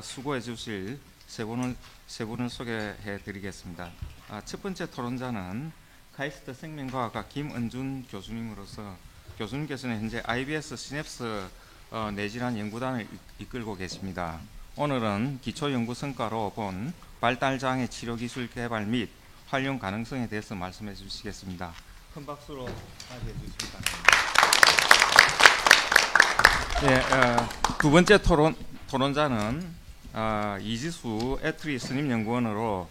수고해 주실 세 분을 소개해 드리겠습니다. 첫 번째 토론자는 카이스트 생명과학과 김은준 교수님으로서 교수님께서는 현재 IBS 시냅스 뇌질환 연구단을 이끌고 계십니다. 오늘은 기초 연구 성과로 본 발달장애 치료 기술 개발 및 활용 가능성에 대해서 말씀해 주시겠습니다. 큰 박수로 맞이해 주시기 바랍니다. 두 번째 토론자는 이지수 애트리 스님연구원으로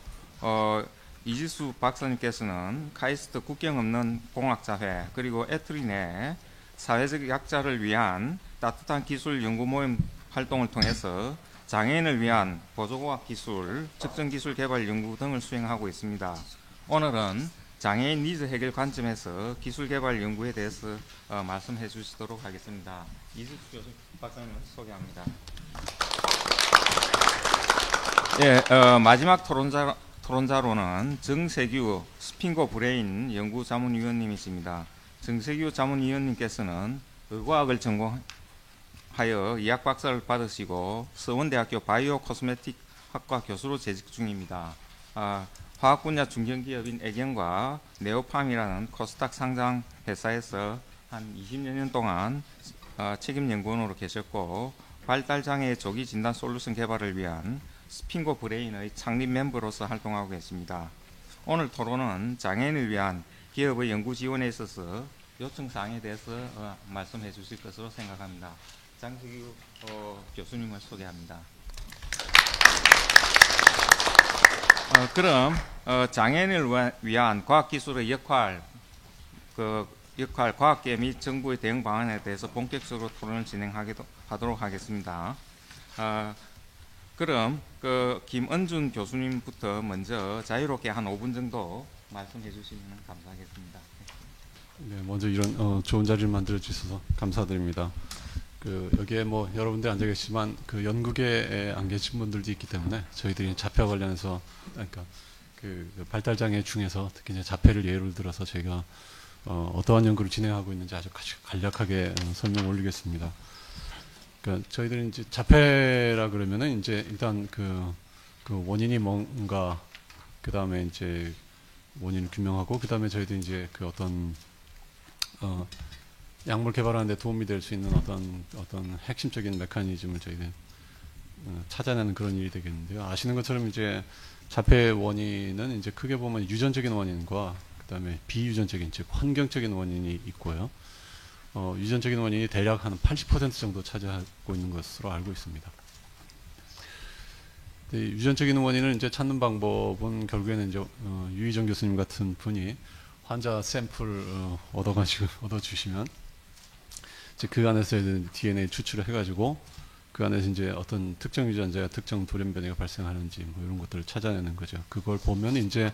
이지수 박사님께서는 카이스트 국경 없는 공학자회 그리고 애트리 내 사회적 약자를 위한 따뜻한 기술 연구 모임 활동을 통해서 장애인을 위한 보조공학 기술, 측정 기술 개발 연구 등을 수행하고 있습니다. 오늘은 장애인 니즈 해결 관점에서 기술 개발 연구에 대해서 말씀해 주시도록 하겠습니다. 이지수 교수 박사님을 소개합니다. 마지막 토론자로는 정세규 스핑고 브레인 연구자문위원님이십니다. 정세규 자문위원님께서는 의과학을 전공하여 의학 박사를 받으시고 서원대학교 바이오 코스메틱 학과 교수로 재직 중입니다. 화학 분야 중견기업인 애경과 네오팜이라는 코스닥 상장 회사에서 한 20여 년 동안 책임 연구원으로 계셨고 발달장애 조기 진단 솔루션 개발을 위한 스핑고 브레인의 창립 멤버로서 활동하고 계십니다. 오늘 토론은 장애인을 위한 기업의 연구 지원에 있어서 요청 사항에 대해서 말씀해 주실 것으로 생각합니다. 장세규 교수님을 소개합니다. 그럼 장애인을 위한 과학기술의 역할, 과학계 및 정부의 대응 방안에 대해서 본격적으로 토론을 진행하도록 하겠습니다. 그럼 김은준 교수님부터 먼저 자유롭게 한 5분 정도 말씀해 주시면 감사하겠습니다. 네, 먼저 이런 좋은 자리를 만들어 주셔서 감사드립니다. 여기에 뭐 여러분들 앉아 계시지만 연구계에 안 계신 분들도 있기 때문에 저희들이 자폐와 관련해서 그러니까 발달장애 중에서 특히 이제 자폐를 예를 들어서 저희가 어떠한 연구를 진행하고 있는지 아주 간략하게 설명 올리겠습니다. 그러니까 저희들은 이제 자폐라 그러면은 이제 일단 그 원인이 뭔가 그 다음에 이제 원인을 규명하고 그 다음에 저희들이 이제 어떤 약물 개발하는 데 도움이 될 수 있는 어떤 핵심적인 메커니즘을 저희들 찾아내는 그런 일이 되겠는데요. 아시는 것처럼 이제 자폐 원인은 이제 크게 보면 유전적인 원인과 그 다음에 비유전적인 즉 환경적인 원인이 있고요. 유전적인 원인이 대략 한 80% 정도 차지하고 있는 것으로 알고 있습니다. 유전적인 원인을 이제 찾는 방법은 결국에는 이제 유희정 교수님 같은 분이 환자 샘플 얻어주시면 이제 그 안에서 DNA 추출을 해가지고 그 안에서 이제 어떤 특정 유전자가 특정 돌연변이가 발생하는지 뭐 이런 것들을 찾아내는 거죠. 그걸 보면 이제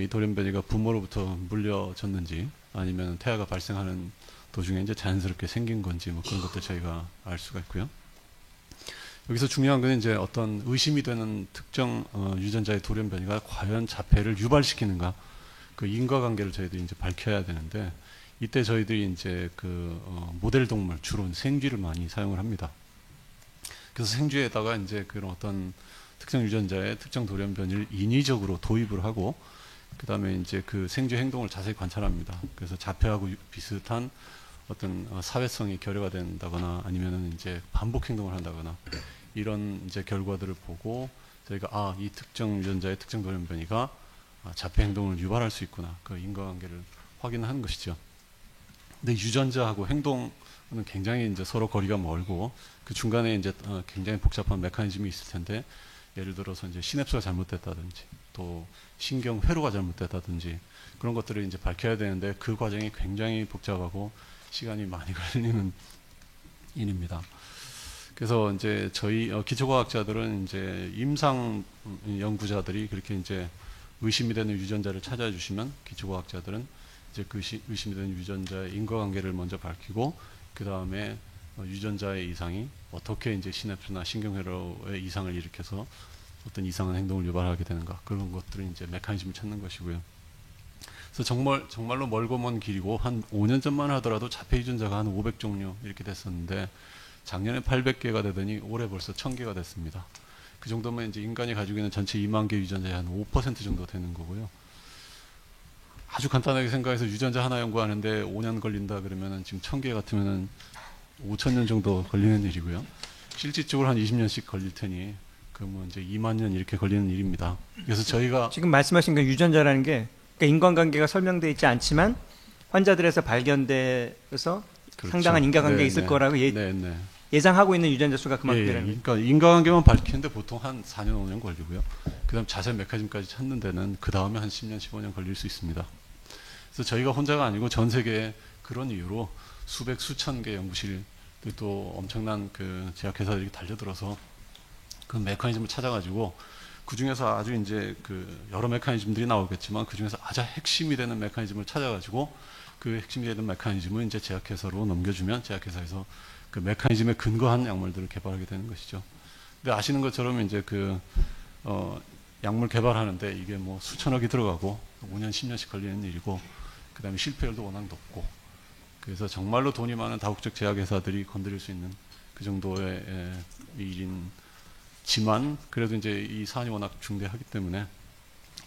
이 돌연변이가 부모로부터 물려졌는지 아니면 태아가 발생하는 도중에 이제 자연스럽게 생긴 건지 뭐 그런 것들 저희가 알 수가 있고요. 여기서 중요한 건 이제 어떤 의심이 되는 특정 유전자의 돌연변이가 과연 자폐를 유발시키는가 그 인과관계를 저희들이 이제 밝혀야 되는데 이때 저희들이 이제 모델 동물 주로 생쥐를 많이 사용을 합니다. 그래서 생쥐에다가 이제 그런 어떤 특정 유전자의 특정 돌연변이를 인위적으로 도입을 하고 그 다음에 이제 생쥐 행동을 자세히 관찰합니다. 그래서 자폐하고 비슷한 어떤 사회성이 결여가 된다거나 아니면은 이제 반복 행동을 한다거나 이런 이제 결과들을 보고 저희가 이 특정 유전자의 특정 돌연변이가 자폐 행동을 유발할 수 있구나 그 인과관계를 확인하는 것이죠. 근데 유전자하고 행동은 굉장히 이제 서로 거리가 멀고 그 중간에 이제 굉장히 복잡한 메커니즘이 있을 텐데 예를 들어서 이제 시냅스가 잘못됐다든지 또 신경 회로가 잘못됐다든지 그런 것들을 이제 밝혀야 되는데 그 과정이 굉장히 복잡하고 시간이 많이 걸리는 일입니다. 그래서 이제 저희 기초과학자들은 이제 임상 연구자들이 그렇게 이제 의심이 되는 유전자를 찾아주시면 기초과학자들은 이제 그 의심이 되는 유전자의 인과관계를 먼저 밝히고 그 다음에 유전자의 이상이 어떻게 이제 시냅스나 신경회로의 이상을 일으켜서 어떤 이상한 행동을 유발하게 되는가 그런 것들을 이제 메커니즘을 찾는 것이고요. 그래서 정말로 멀고 먼 길이고 한 5년 전만 하더라도 자폐 유전자가 한 500종류 이렇게 됐었는데 작년에 800개가 되더니 올해 벌써 1000개가 됐습니다. 그 정도면 이제 인간이 가지고 있는 전체 2만 개 유전자의 한 5% 정도 되는 거고요. 아주 간단하게 생각해서 유전자 하나 연구하는데 5년 걸린다 그러면은 지금 1000개 같으면은 5000년 정도 걸리는 일이고요. 실질적으로 한 20년씩 걸릴 테니 그러면 이제 2만 년 이렇게 걸리는 일입니다. 그래서 저희가 지금 말씀하신 그 유전자라는 게 그러니까 인간관계가 설명되어 있지 않지만 환자들에서 발견돼서 그렇죠. 상당한 인과관계가 있을 거라고 예상하고 있는 유전자 수가 그만큼이라는 거예요. 그러니까 인과관계만 밝히는데 보통 한 4년 5년 걸리고요. 그다음 자세한 메커니즘까지 찾는 데는 그 다음에 한 10년 15년 걸릴 수 있습니다. 그래서 저희가 혼자가 아니고 전 세계에 그런 이유로 수백 수천 개 연구실 또 엄청난 그 제약회사들이 달려들어서 그 메커니즘을 찾아가지고 그 중에서 아주 이제 그 여러 메커니즘들이 나오겠지만 그 중에서 아주 핵심이 되는 메커니즘을 찾아가지고 그 핵심이 되는 메커니즘을 이제 제약회사로 넘겨주면 제약회사에서 그 메커니즘에 근거한 약물들을 개발하게 되는 것이죠. 근데 아시는 것처럼 이제 그 약물 개발하는데 이게 뭐 수천억이 들어가고 5년 10년씩 걸리는 일이고 그다음에 실패율도 워낙 높고 그래서 정말로 돈이 많은 다국적 제약회사들이 건드릴 수 있는 그 정도의 일이지만 그래도 이제 이 사안이 워낙 중대하기 때문에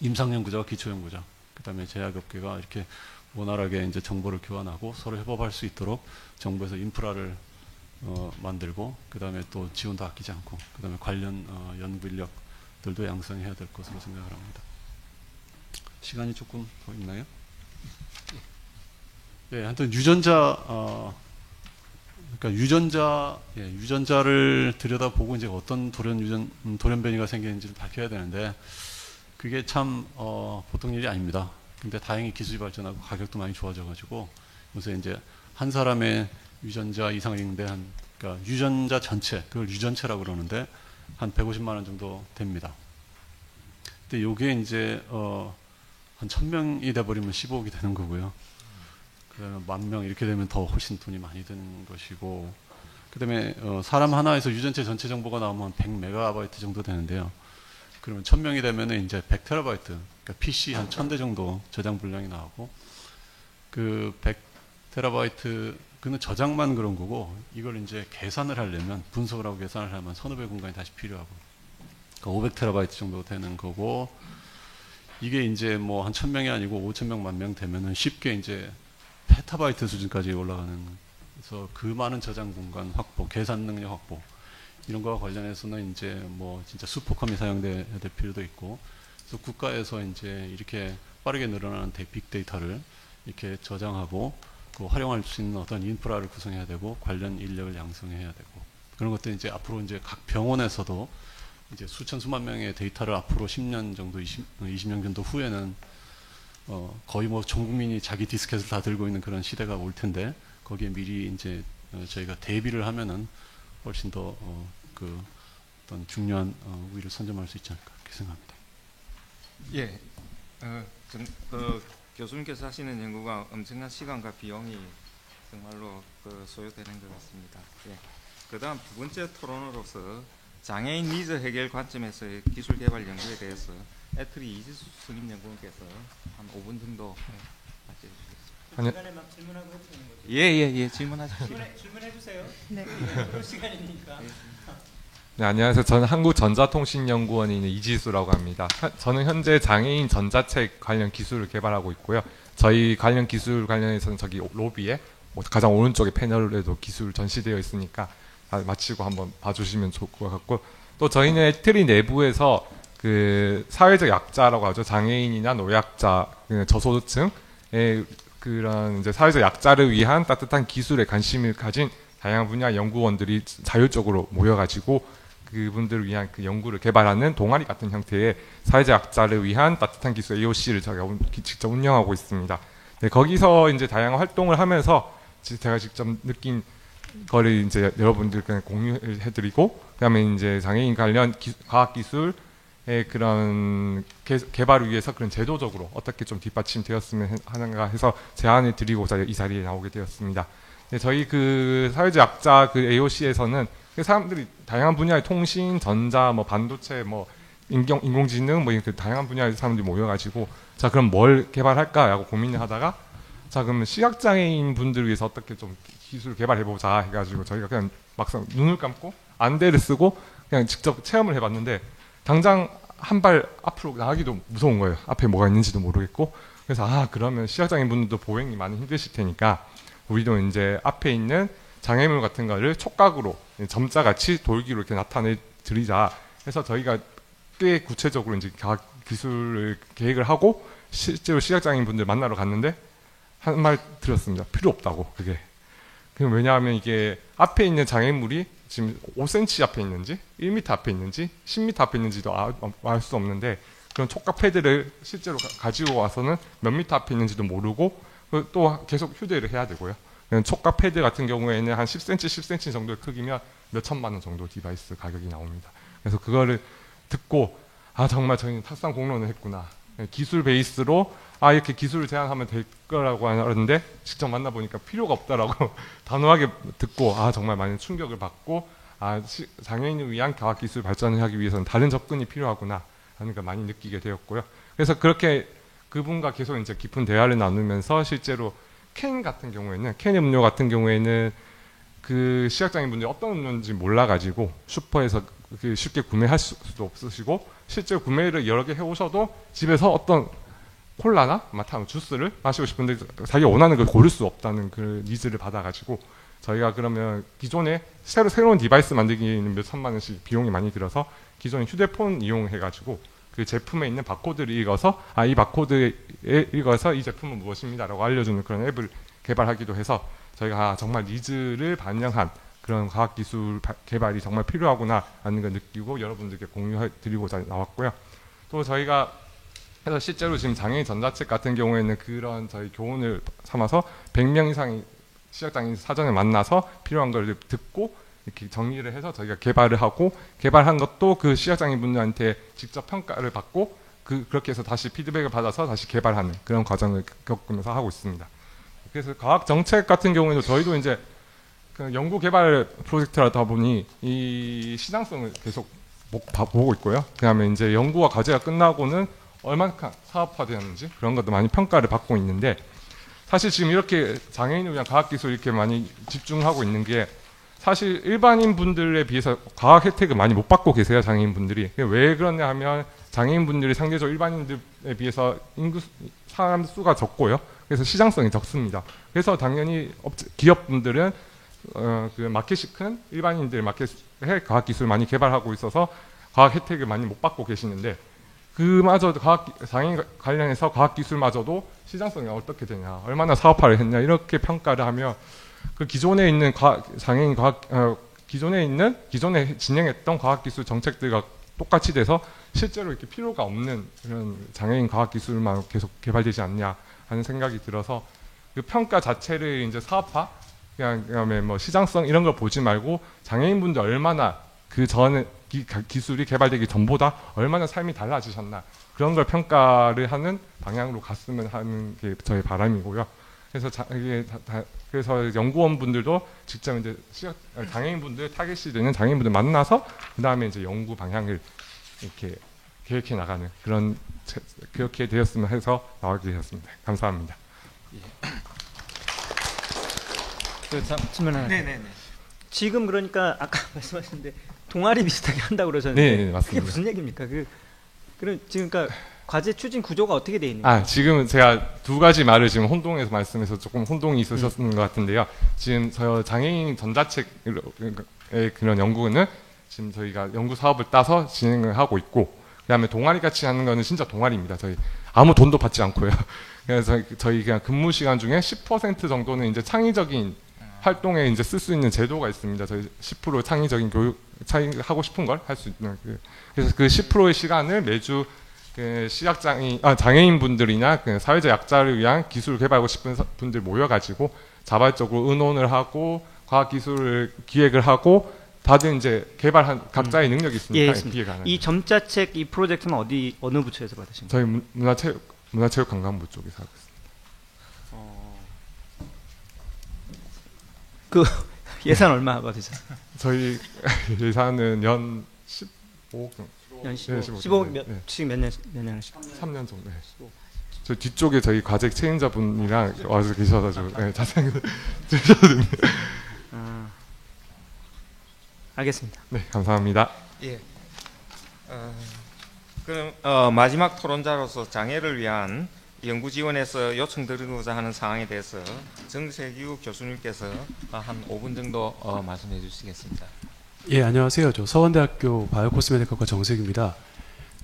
임상연구자와 기초연구자 그다음에 제약업계가 이렇게 원활하게 이제 정보를 교환하고 서로 협업할 수 있도록 정부에서 인프라를 만들고 그다음에 또 지원도 아끼지 않고 그다음에 관련 연구 인력들도 양성해야 될 것으로 생각을 합니다. 시간이 조금 더 있나요? 예, 하여튼 그러니까 유전자를 들여다보고 이제 어떤 돌연변이가 생기는지를 밝혀야 되는데 그게 참 보통 일이 아닙니다. 근데 다행히 기술이 발전하고 가격도 많이 좋아져가지고 요새 이제 한 사람의 유전자 이상을 읽는데 그러니까 유전자 전체 그걸 유전체라고 그러는데 한 150만 원 정도 됩니다. 근데 요게 이제 한 1000명이 돼버리면 15억이 되는 거고요. 그다음에 10,000명 이렇게 되면 더 훨씬 돈이 많이 드는 것이고 그다음에 사람 하나에서 유전체 전체 정보가 나오면 100메가바이트 정도 되는데요. 그러면 1000명이 되면은 이제 100테라바이트, 그러니까 PC 한 1000대 정도 저장 분량이 나오고 그 100테라바이트 그는 저장만 그런 거고 이걸 이제 계산을 하려면 분석을 하고 계산을 하면 선후배 공간이 다시 필요하고 그러니까 500테라바이트 정도 되는 거고 이게 이제 뭐 한 1000명이 아니고 5000명, 10,000명 되면은 쉽게 이제 페타바이트 수준까지 올라가는 그래서 그 많은 저장 공간 확보, 계산 능력 확보 이런 거와 관련해서는 이제 뭐 진짜 슈퍼컴이 사용될 필요도 있고 그래서 국가에서 이제 이렇게 빠르게 늘어나는 빅데이터를 이렇게 저장하고 그 활용할 수 있는 어떤 인프라를 구성해야 되고 관련 인력을 양성해야 되고 그런 것들 이제 앞으로 이제 각 병원에서도 이제 수천 수만 명의 데이터를 앞으로 10년 정도 20년 정도 후에는 거의 뭐 전 국민이 자기 디스켓을 다 들고 있는 그런 시대가 올 텐데 거기에 미리 이제 저희가 대비를 하면은 훨씬 더 그 어떤 중요한 우위를 선점할 수 있지 않을까 그렇게 생각합니다. 예, 교수님께서 하시는 연구가 엄청난 시간과 비용이 정말로 소요되는 것 같습니다. 예. 그다음 두 번째 토론으로서 장애인 니즈 해결 관점에서의 기술 개발 연구에 대해서 애트리 이지수 스님 연구원께서 한 5분 정도 같이 해주시겠습니다. 시간에 막 질문하고 해도 되는 거죠? 예, 질문하십시오. 질문해 주세요. 네. 그럴 시간이니까. 네, 안녕하세요. 저는 한국전자통신연구원에 있는 이지수라고 합니다. 저는 현재 장애인 전자책 관련 기술을 개발하고 있고요. 저희 관련 기술 관련해서는 저기 로비에 가장 오른쪽에 패널에도 기술 전시되어 있으니까 마치고 한번 봐주시면 좋을 것 같고 또 저희는 트리 내부에서 그 사회적 약자라고 하죠. 장애인이나 노약자, 저소득층의 그런 이제 사회적 약자를 위한 따뜻한 기술에 관심을 가진 다양한 분야 연구원들이 자율적으로 모여가지고 그분들을 위한 그 연구를 개발하는 동아리 같은 형태의 사회적 약자를 위한 따뜻한 기술 AOC를 제가 직접 운영하고 있습니다. 네, 거기서 이제 다양한 활동을 하면서 제가 직접 느낀 거를 이제 여러분들께 공유해드리고, 그다음에 이제 장애인 관련 과학기술의 그런 개발을 위해서 그런 제도적으로 어떻게 좀 뒷받침되었으면 하는가 해서 제안을 드리고자 이 자리에 나오게 되었습니다. 네, 저희 그 사회적 약자 그 AOC에서는 사람들이 다양한 분야의 통신, 전자, 뭐 반도체, 뭐 인공지능, 뭐 이렇게 다양한 분야의 사람들이 모여가지고 자 그럼 뭘 개발할까라고 고민을 하다가 자 그러면 시각장애인 분들을 위해서 어떻게 좀 기술 개발해보자 해가지고 저희가 그냥 막상 눈을 감고 안대를 쓰고 그냥 직접 체험을 해봤는데 당장 한 발 앞으로 나가기도 무서운 거예요. 앞에 뭐가 있는지도 모르겠고. 그래서 그러면 시각장애인 분들도 보행이 많이 힘드실 테니까 우리도 이제 앞에 있는 장애물 같은 거를 촉각으로 점자같이 돌기로 이렇게 나타내 드리자 해서 저희가 꽤 구체적으로 이제 과학 기술을 계획을 하고 실제로 시각장애인 분들 만나러 갔는데 한 말 들었습니다. 필요 없다고. 그게 왜냐하면 이게 앞에 있는 장애물이 지금 5cm 앞에 있는지 1m 앞에 있는지 10m 앞에 있는지도 알 수 없는데 그런 촉각 패드를 실제로 가지고 와서는 몇 미터 앞에 있는지도 모르고 또 계속 휴대를 해야 되고요. 촉각 패드 같은 경우에는 한 10cm, 10cm 정도의 크기면 몇 천만 원 정도 디바이스 가격이 나옵니다. 그래서 그거를 듣고 정말 저희는 탁상 공론을 했구나. 기술 베이스로 이렇게 기술을 제안하면 될 거라고 하는데 직접 만나보니까 필요가 없다라고 단호하게 듣고 정말 많은 충격을 받고 장애인을 위한 과학기술 발전을 하기 위해서는 다른 접근이 필요하구나 하는 걸 많이 느끼게 되었고요. 그래서 그렇게 그분과 계속 이제 깊은 대화를 나누면서 실제로 캔 같은 경우에는 캔 음료 같은 경우에는 그 시각장애인분들이 어떤 음료인지 몰라가지고 슈퍼에서 쉽게 구매할 수도 없으시고 실제 구매를 여러 개 해오셔도 집에서 어떤 콜라나 주스를 마시고 싶은데 자기가 원하는 걸 고를 수 없다는 그 니즈를 받아가지고 저희가 그러면 기존에 새로운 디바이스 만들기에는 몇 천만 원씩 비용이 많이 들어서 기존에 휴대폰 이용해가지고 그 제품에 있는 바코드를 읽어서 이 바코드에 읽어서 이 제품은 무엇입니다라고 알려주는 그런 앱을 개발하기도 해서 저희가 정말 니즈를 반영한 그런 과학기술 개발이 정말 필요하구나 하는 걸 느끼고 여러분들께 공유해드리고자 나왔고요. 또 저희가 그래서 실제로 지금 장애인 전자책 같은 경우에는 그런 저희 교훈을 삼아서 100명 이상의 시각장애인 사전에 만나서 필요한 걸 듣고 이렇게 정리를 해서 저희가 개발을 하고 개발한 것도 그 시각장애인 분들한테 직접 평가를 받고 그렇게 해서 다시 피드백을 받아서 다시 개발하는 그런 과정을 겪으면서 하고 있습니다. 그래서 과학 정책 같은 경우에도 저희도 이제 그 연구 개발 프로젝트라다 보니 이 시장성을 계속 보고 있고요. 그다음에 이제 연구와 과제가 끝나고는 얼마큼 사업화되었는지 그런 것도 많이 평가를 받고 있는데 사실 지금 이렇게 장애인을 위한 과학기술 이렇게 많이 집중하고 있는 게 사실 일반인 분들에 비해서 과학 혜택을 많이 못 받고 계세요. 장애인 분들이. 왜 그러냐 하면 장애인 분들이 상대적으로 일반인들에 비해서 사람 수가 적고요. 그래서 시장성이 적습니다. 그래서 당연히 기업분들은 그 마켓이 큰 일반인들 마켓에 과학기술 많이 개발하고 있어서 과학 혜택을 많이 못 받고 계시는데 그마저도 장애인 관련해서 과학기술마저도 시장성이 어떻게 되냐, 얼마나 사업화를 했냐 이렇게 평가를 하며 그 기존에 있는 기존에 진행했던 과학기술 정책들과 똑같이 돼서 실제로 이렇게 필요가 없는 그런 장애인 과학기술만 계속 개발되지 않냐 하는 생각이 들어서 그 평가 자체를 이제 사업화, 그다음에 뭐 시장성 이런 걸 보지 말고 장애인분들 얼마나 그 전에 기술이 개발되기 전보다 얼마나 삶이 달라지셨나 그런 걸 평가를 하는 방향으로 갔으면 하는 게 저의 바람이고요. 그래서 그래서 연구원분들도 직접 이제 장애인분들 타겟이 되는 장애인분들 만나서 그 다음에 이제 연구 방향을 이렇게 계획해 나가는 그렇게 되었으면 해서 나오게 되었습니다. 감사합니다. 질문 하나. 네네네. 지금 그러니까 아까 말씀하셨는데 동아리 비슷하게 한다고 그러셨는데 네, 맞습니다. 그게 무슨 얘기입니까? 그럼 지금 그러니까 과제 추진 구조가 어떻게 돼 있는 거예요? 지금 제가 두 가지 말을 지금 혼동해서 말씀해서 조금 혼동이 있으셨는 것 같은데요. 지금 저 장애인 전자책의 그런 연구는 지금 저희가 연구 사업을 따서 진행을 하고 있고, 그다음에 동아리 같이 하는 거는 진짜 동아리입니다. 저희 아무 돈도 받지 않고요. 그래서 저희 그냥 근무 시간 중에 10% 정도는 이제 창의적인 활동에 이제 쓸 수 있는 제도가 있습니다. 저희 10% 창의적인 하고 싶은 걸 할 수 있는 그래서 그 10%의 시간을 매주 그 장애인 분들이나 그 사회적 약자를 위한 기술 개발하고 싶은 분들 모여가지고 자발적으로 의논을 하고 과학 기술을 기획을 하고 다들 이제 개발한 각자의 능력이 있으니까 기획하는. 이 점자책 이 프로젝트는 어느 부처에서 받으신 거예요? 저희 문화체육관광부 쪽에서 하고 있습니다. 그 예산 얼마 받으셨어요? 저희 예산은 연 15억 정도. 연 15억. 15억 지금 몇 년 하시고? 3년 정도. 네. 저 뒤쪽에 저희 과제 책임자분이랑 와서 계셔가지고 자세히 들으셔도 됩니다. 알겠습니다. 네, 감사합니다. 예. 그럼 마지막 토론자로서 장애를 위한 연구 지원에서 요청드리고자 하는 사항에 대해서 정세규 교수님께서 한 5분 정도 말씀해 주시겠습니다. 예, 안녕하세요. 저 서원대학교 바이오코스메틱학과 정세규입니다.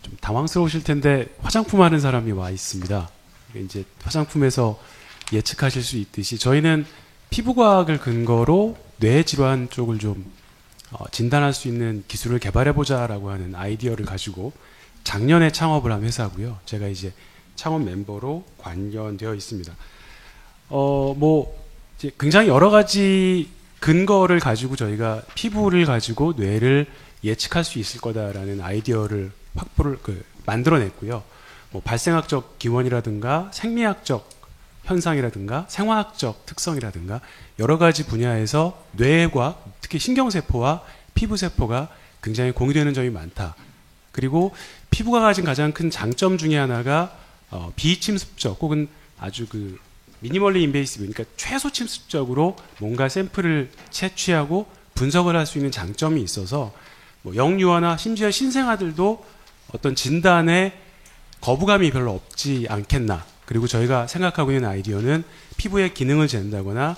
좀 당황스러우실 텐데 화장품 하는 사람이 와 있습니다. 이제 화장품에서 예측하실 수 있듯이 저희는 피부과학을 근거로 뇌 질환 쪽을 좀 진단할 수 있는 기술을 개발해보자라고 하는 아이디어를 가지고 작년에 창업을 한 회사고요. 제가 이제 창업 멤버로 관련되어 있습니다. 이제 굉장히 여러 가지 근거를 가지고 저희가 피부를 가지고 뇌를 예측할 수 있을 거다라는 아이디어를 만들어냈고요. 발생학적 기원이라든가 생리학적 현상이라든가 생화학적 특성이라든가 여러 가지 분야에서 뇌과 특히 신경세포와 피부세포가 굉장히 공유되는 점이 많다. 그리고 피부가 가진 가장 큰 장점 중에 하나가 비침습적 혹은 아주 미니멀리 인베이시브, 그러니까 최소 침습적으로 뭔가 샘플을 채취하고 분석을 할 수 있는 장점이 있어서 영유아나 심지어 신생아들도 어떤 진단에 거부감이 별로 없지 않겠나. 그리고 저희가 생각하고 있는 아이디어는 피부의 기능을 잰다거나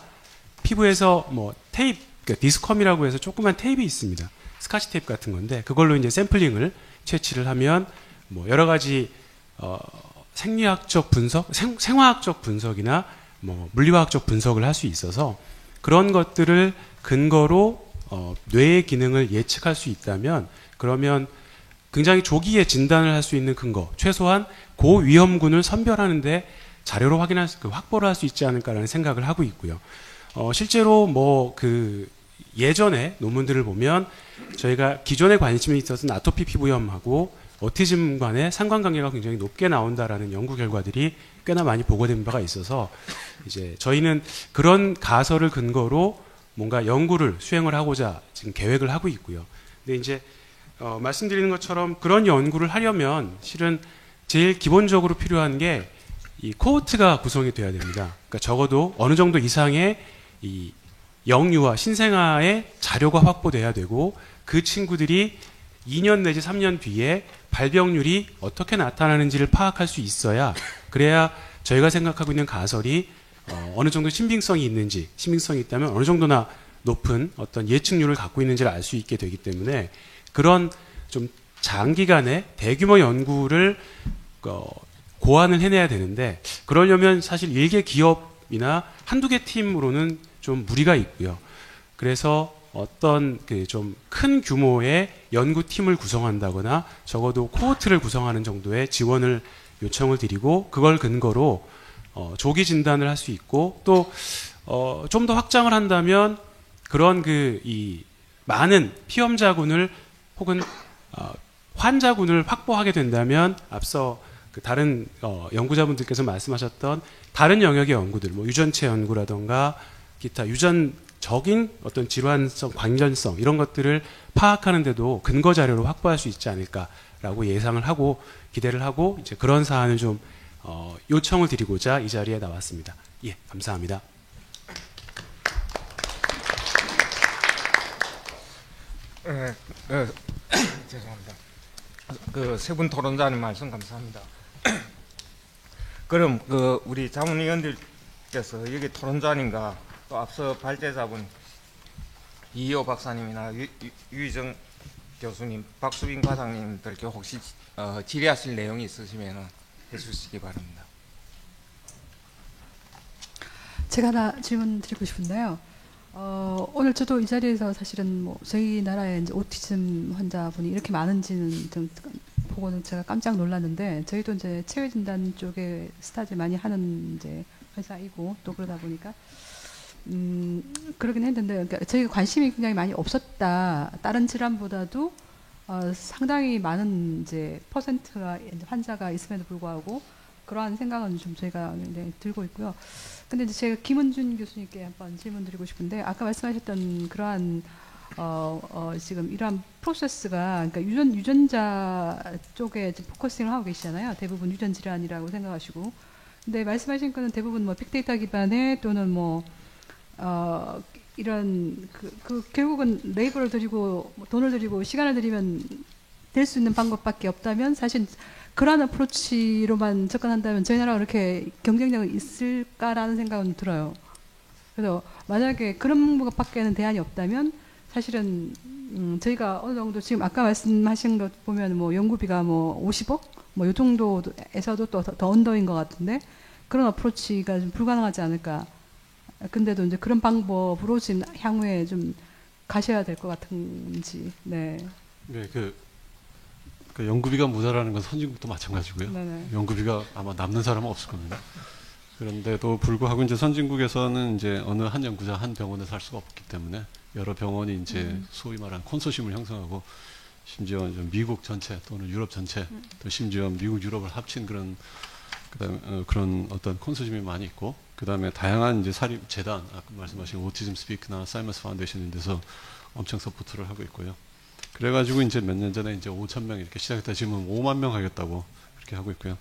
피부에서 테이프, 그러니까 디스컴이라고 해서 조그만 테이프 있습니다. 스카치 테이프 같은 건데 그걸로 이제 샘플링을 채취를 하면 여러 가지 생리학적 분석, 생화학적 분석이나 물리화학적 분석을 할 수 있어서 그런 것들을 근거로 뇌의 기능을 예측할 수 있다면 그러면 굉장히 조기에 진단을 할 수 있는 근거, 최소한 고위험군을 선별하는데 자료로 확보를 할 수 있지 않을까라는 생각을 하고 있고요. 실제로 예전에 논문들을 보면 저희가 기존에 관심이 있었던 아토피 피부염하고 오티즘 간의 상관관계가 굉장히 높게 나온다라는 연구 결과들이 꽤나 많이 보고된 바가 있어서 이제 저희는 그런 가설을 근거로 뭔가 연구를 수행을 하고자 지금 계획을 하고 있고요. 근데 이제 말씀드리는 것처럼 그런 연구를 하려면 실은 제일 기본적으로 필요한 게 이 코호트가 구성이 돼야 됩니다. 그러니까 적어도 어느 정도 이상의 이 영유아, 신생아의 자료가 확보돼야 되고 그 친구들이 2년 내지 3년 뒤에 발병률이 어떻게 나타나는지를 파악할 수 있어야 그래야 저희가 생각하고 있는 가설이 어느 정도 신빙성이 있는지, 신빙성이 있다면 어느 정도나 높은 어떤 예측률을 갖고 있는지를 알 수 있게 되기 때문에 그런 좀 장기간의 대규모 연구를 고안을 해내야 되는데 그러려면 사실 일개 기업이나 한두 개 팀으로는 좀 무리가 있고요. 그래서 어떤 좀 큰 규모의 연구팀을 구성한다거나 적어도 코호트를 구성하는 정도의 지원을 요청을 드리고 그걸 근거로 조기 진단을 할 수 있고 또 좀 더 확장을 한다면 그런 이 많은 피험자군을 혹은 환자군을 확보하게 된다면 앞서 다른 연구자분들께서 말씀하셨던 다른 영역의 연구들, 유전체 연구라던가 기타 유전적인 어떤 질환성, 관련성 이런 것들을 파악하는데도 근거 자료로 확보할 수 있지 않을까라고 예상을 하고 기대를 하고 이제 그런 사안을 좀 요청을 드리고자 이 자리에 나왔습니다. 예, 감사합니다. 죄송합니다. 세 분 토론자님 말씀 감사합니다. 그럼 우리 자문위원들께서 여기 토론자님과 또 앞서 발제자분 이희호 박사님이나 유희정 교수님, 박수빈 과장님들께 혹시 질의하실 내용이 있으시면 해주시기 바랍니다. 제가 하나 질문 드리고 싶은데요. 오늘 저도 이 자리에서 사실은 저희 나라에 이제 오티즘 환자분이 이렇게 많은지는 좀 보고는 제가 깜짝 놀랐는데 저희도 이제 체외 진단 쪽에 스타즈 많이 하는 이제 회사이고 또 그러다 보니까 그러긴 했는데 그러니까 저희가 관심이 굉장히 많이 없었다. 다른 질환보다도 상당히 많은 이제 퍼센트가 환자가 있음에도 불구하고 그러한 생각은 좀 저희가 굉장히 들고 있고요. 근데 이제 제가 김은준 교수님께 한번 질문드리고 싶은데 아까 말씀하셨던 그러한 지금 이러한 프로세스가 그러니까 유전자 쪽에 포커싱을 하고 계시잖아요. 대부분 유전 질환이라고 생각하시고. 근데 말씀하신 거는 대부분 빅데이터 기반의 또는 이런 결국은 레이버를 들이고 돈을 들이고 시간을 들이면 될 수 있는 방법밖에 없다면 사실 그러한 어프로치로만 접근한다면 저희 나라가 그렇게 경쟁력이 있을까라는 생각은 들어요. 그래서 만약에 그런 것밖에는 대안이 없다면 사실은 저희가 어느 정도 지금 아까 말씀하신 것 보면 뭐 연구비가 뭐 50억 뭐 이 정도에서도 또 더 언더인 것 같은데 그런 어프로치가 좀 불가능하지 않을까. 근데도 이제 그런 방법으로 지금 향후에 좀 가셔야 될 것 같은지. 네. 네, 그 연구비가 모자라는 건 선진국도 마찬가지고요. 네네. 연구비가 아마 남는 사람은 없을 겁니다. 그런데도 불구하고 이제 선진국에서는 이제 어느 한 연구자 한 병원에서 할 수가 없기 때문에 여러 병원이 이제 소위 말하는 콘소시엄을 형성하고 심지어 좀 미국 전체 또는 유럽 전체 또 심지어 미국 유럽을 합친 그런 그다음에 그런 어떤 콘소시엄이 많이 있고 그다음에 다양한 이제 사립 재단 아까 말씀하신 오티즘 스피크나 사이먼스 파운데이션 데서 엄청 서포트를 하고 있고요. 그래가지고 이제 몇 년 전에 이제 5,000명 이렇게 시작했다 지금은 5만 명 하겠다고 그렇게 하고 있고요.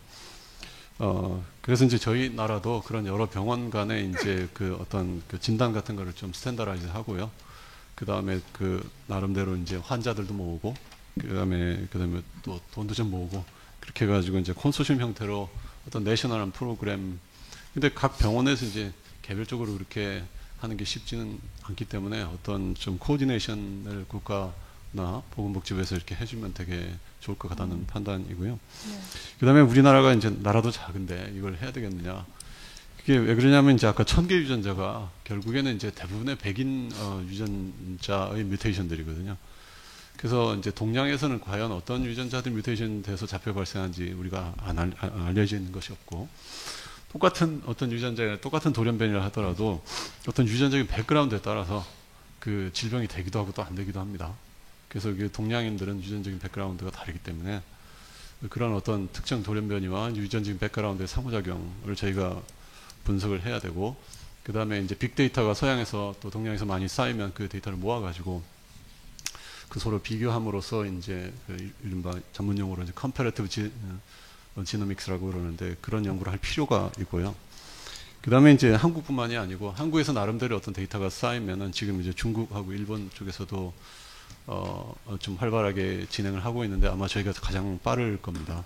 그래서 이제 저희 나라도 그런 여러 병원 간에 이제 그 어떤 그 진단 같은 거를 좀 스탠다라이즈 하고요. 그 다음에 그 나름대로 이제 환자들도 모으고, 그 다음에 또 돈도 좀 모으고, 그렇게 해가지고 이제 콘소시엄 형태로 어떤 내셔널한 프로그램. 근데 각 병원에서 이제 개별적으로 그렇게 하는 게 쉽지는 않기 때문에 어떤 좀 코디네이션을 국가나 보건복지부에서 이렇게 해주면 되게 좋을 것 같다는 판단이고요. 네. 그 다음에 우리나라가 이제 나라도 작은데 이걸 해야 되겠느냐. 그게 왜 그러냐면 이제 아까 1000개 유전자가 결국에는 이제 대부분의 백인 유전자의 뮤테이션들이거든요. 그래서 이제 동양에서는 과연 어떤 유전자들 뮤테이션 돼서 잡혀 발생한지 우리가 알려져 있는 것이 없고, 똑같은 어떤 유전자에 똑같은 돌연변이를 하더라도 어떤 유전적인 백그라운드에 따라서 그 질병이 되기도 하고 또 안 되기도 합니다. 그래서 이게 동양인들은 유전적인 백그라운드가 다르기 때문에 그런 어떤 특정 돌연변이와 유전적인 백그라운드의 상호작용을 저희가 분석을 해야 되고, 그 다음에 이제 빅데이터가 서양에서 또 동양에서 많이 쌓이면 그 데이터를 모아가지고 그 서로 비교함으로써 이제 그 이른바 전문용어로 이제 컴패러티브 지노믹스라고 그러는데 그런 연구를 할 필요가 있고요. 그 다음에 이제 한국뿐만이 아니고 한국에서 나름대로 어떤 데이터가 쌓이면은 지금 이제 중국하고 일본 쪽에서도 좀 활발하게 진행을 하고 있는데 아마 저희가 가장 빠를 겁니다.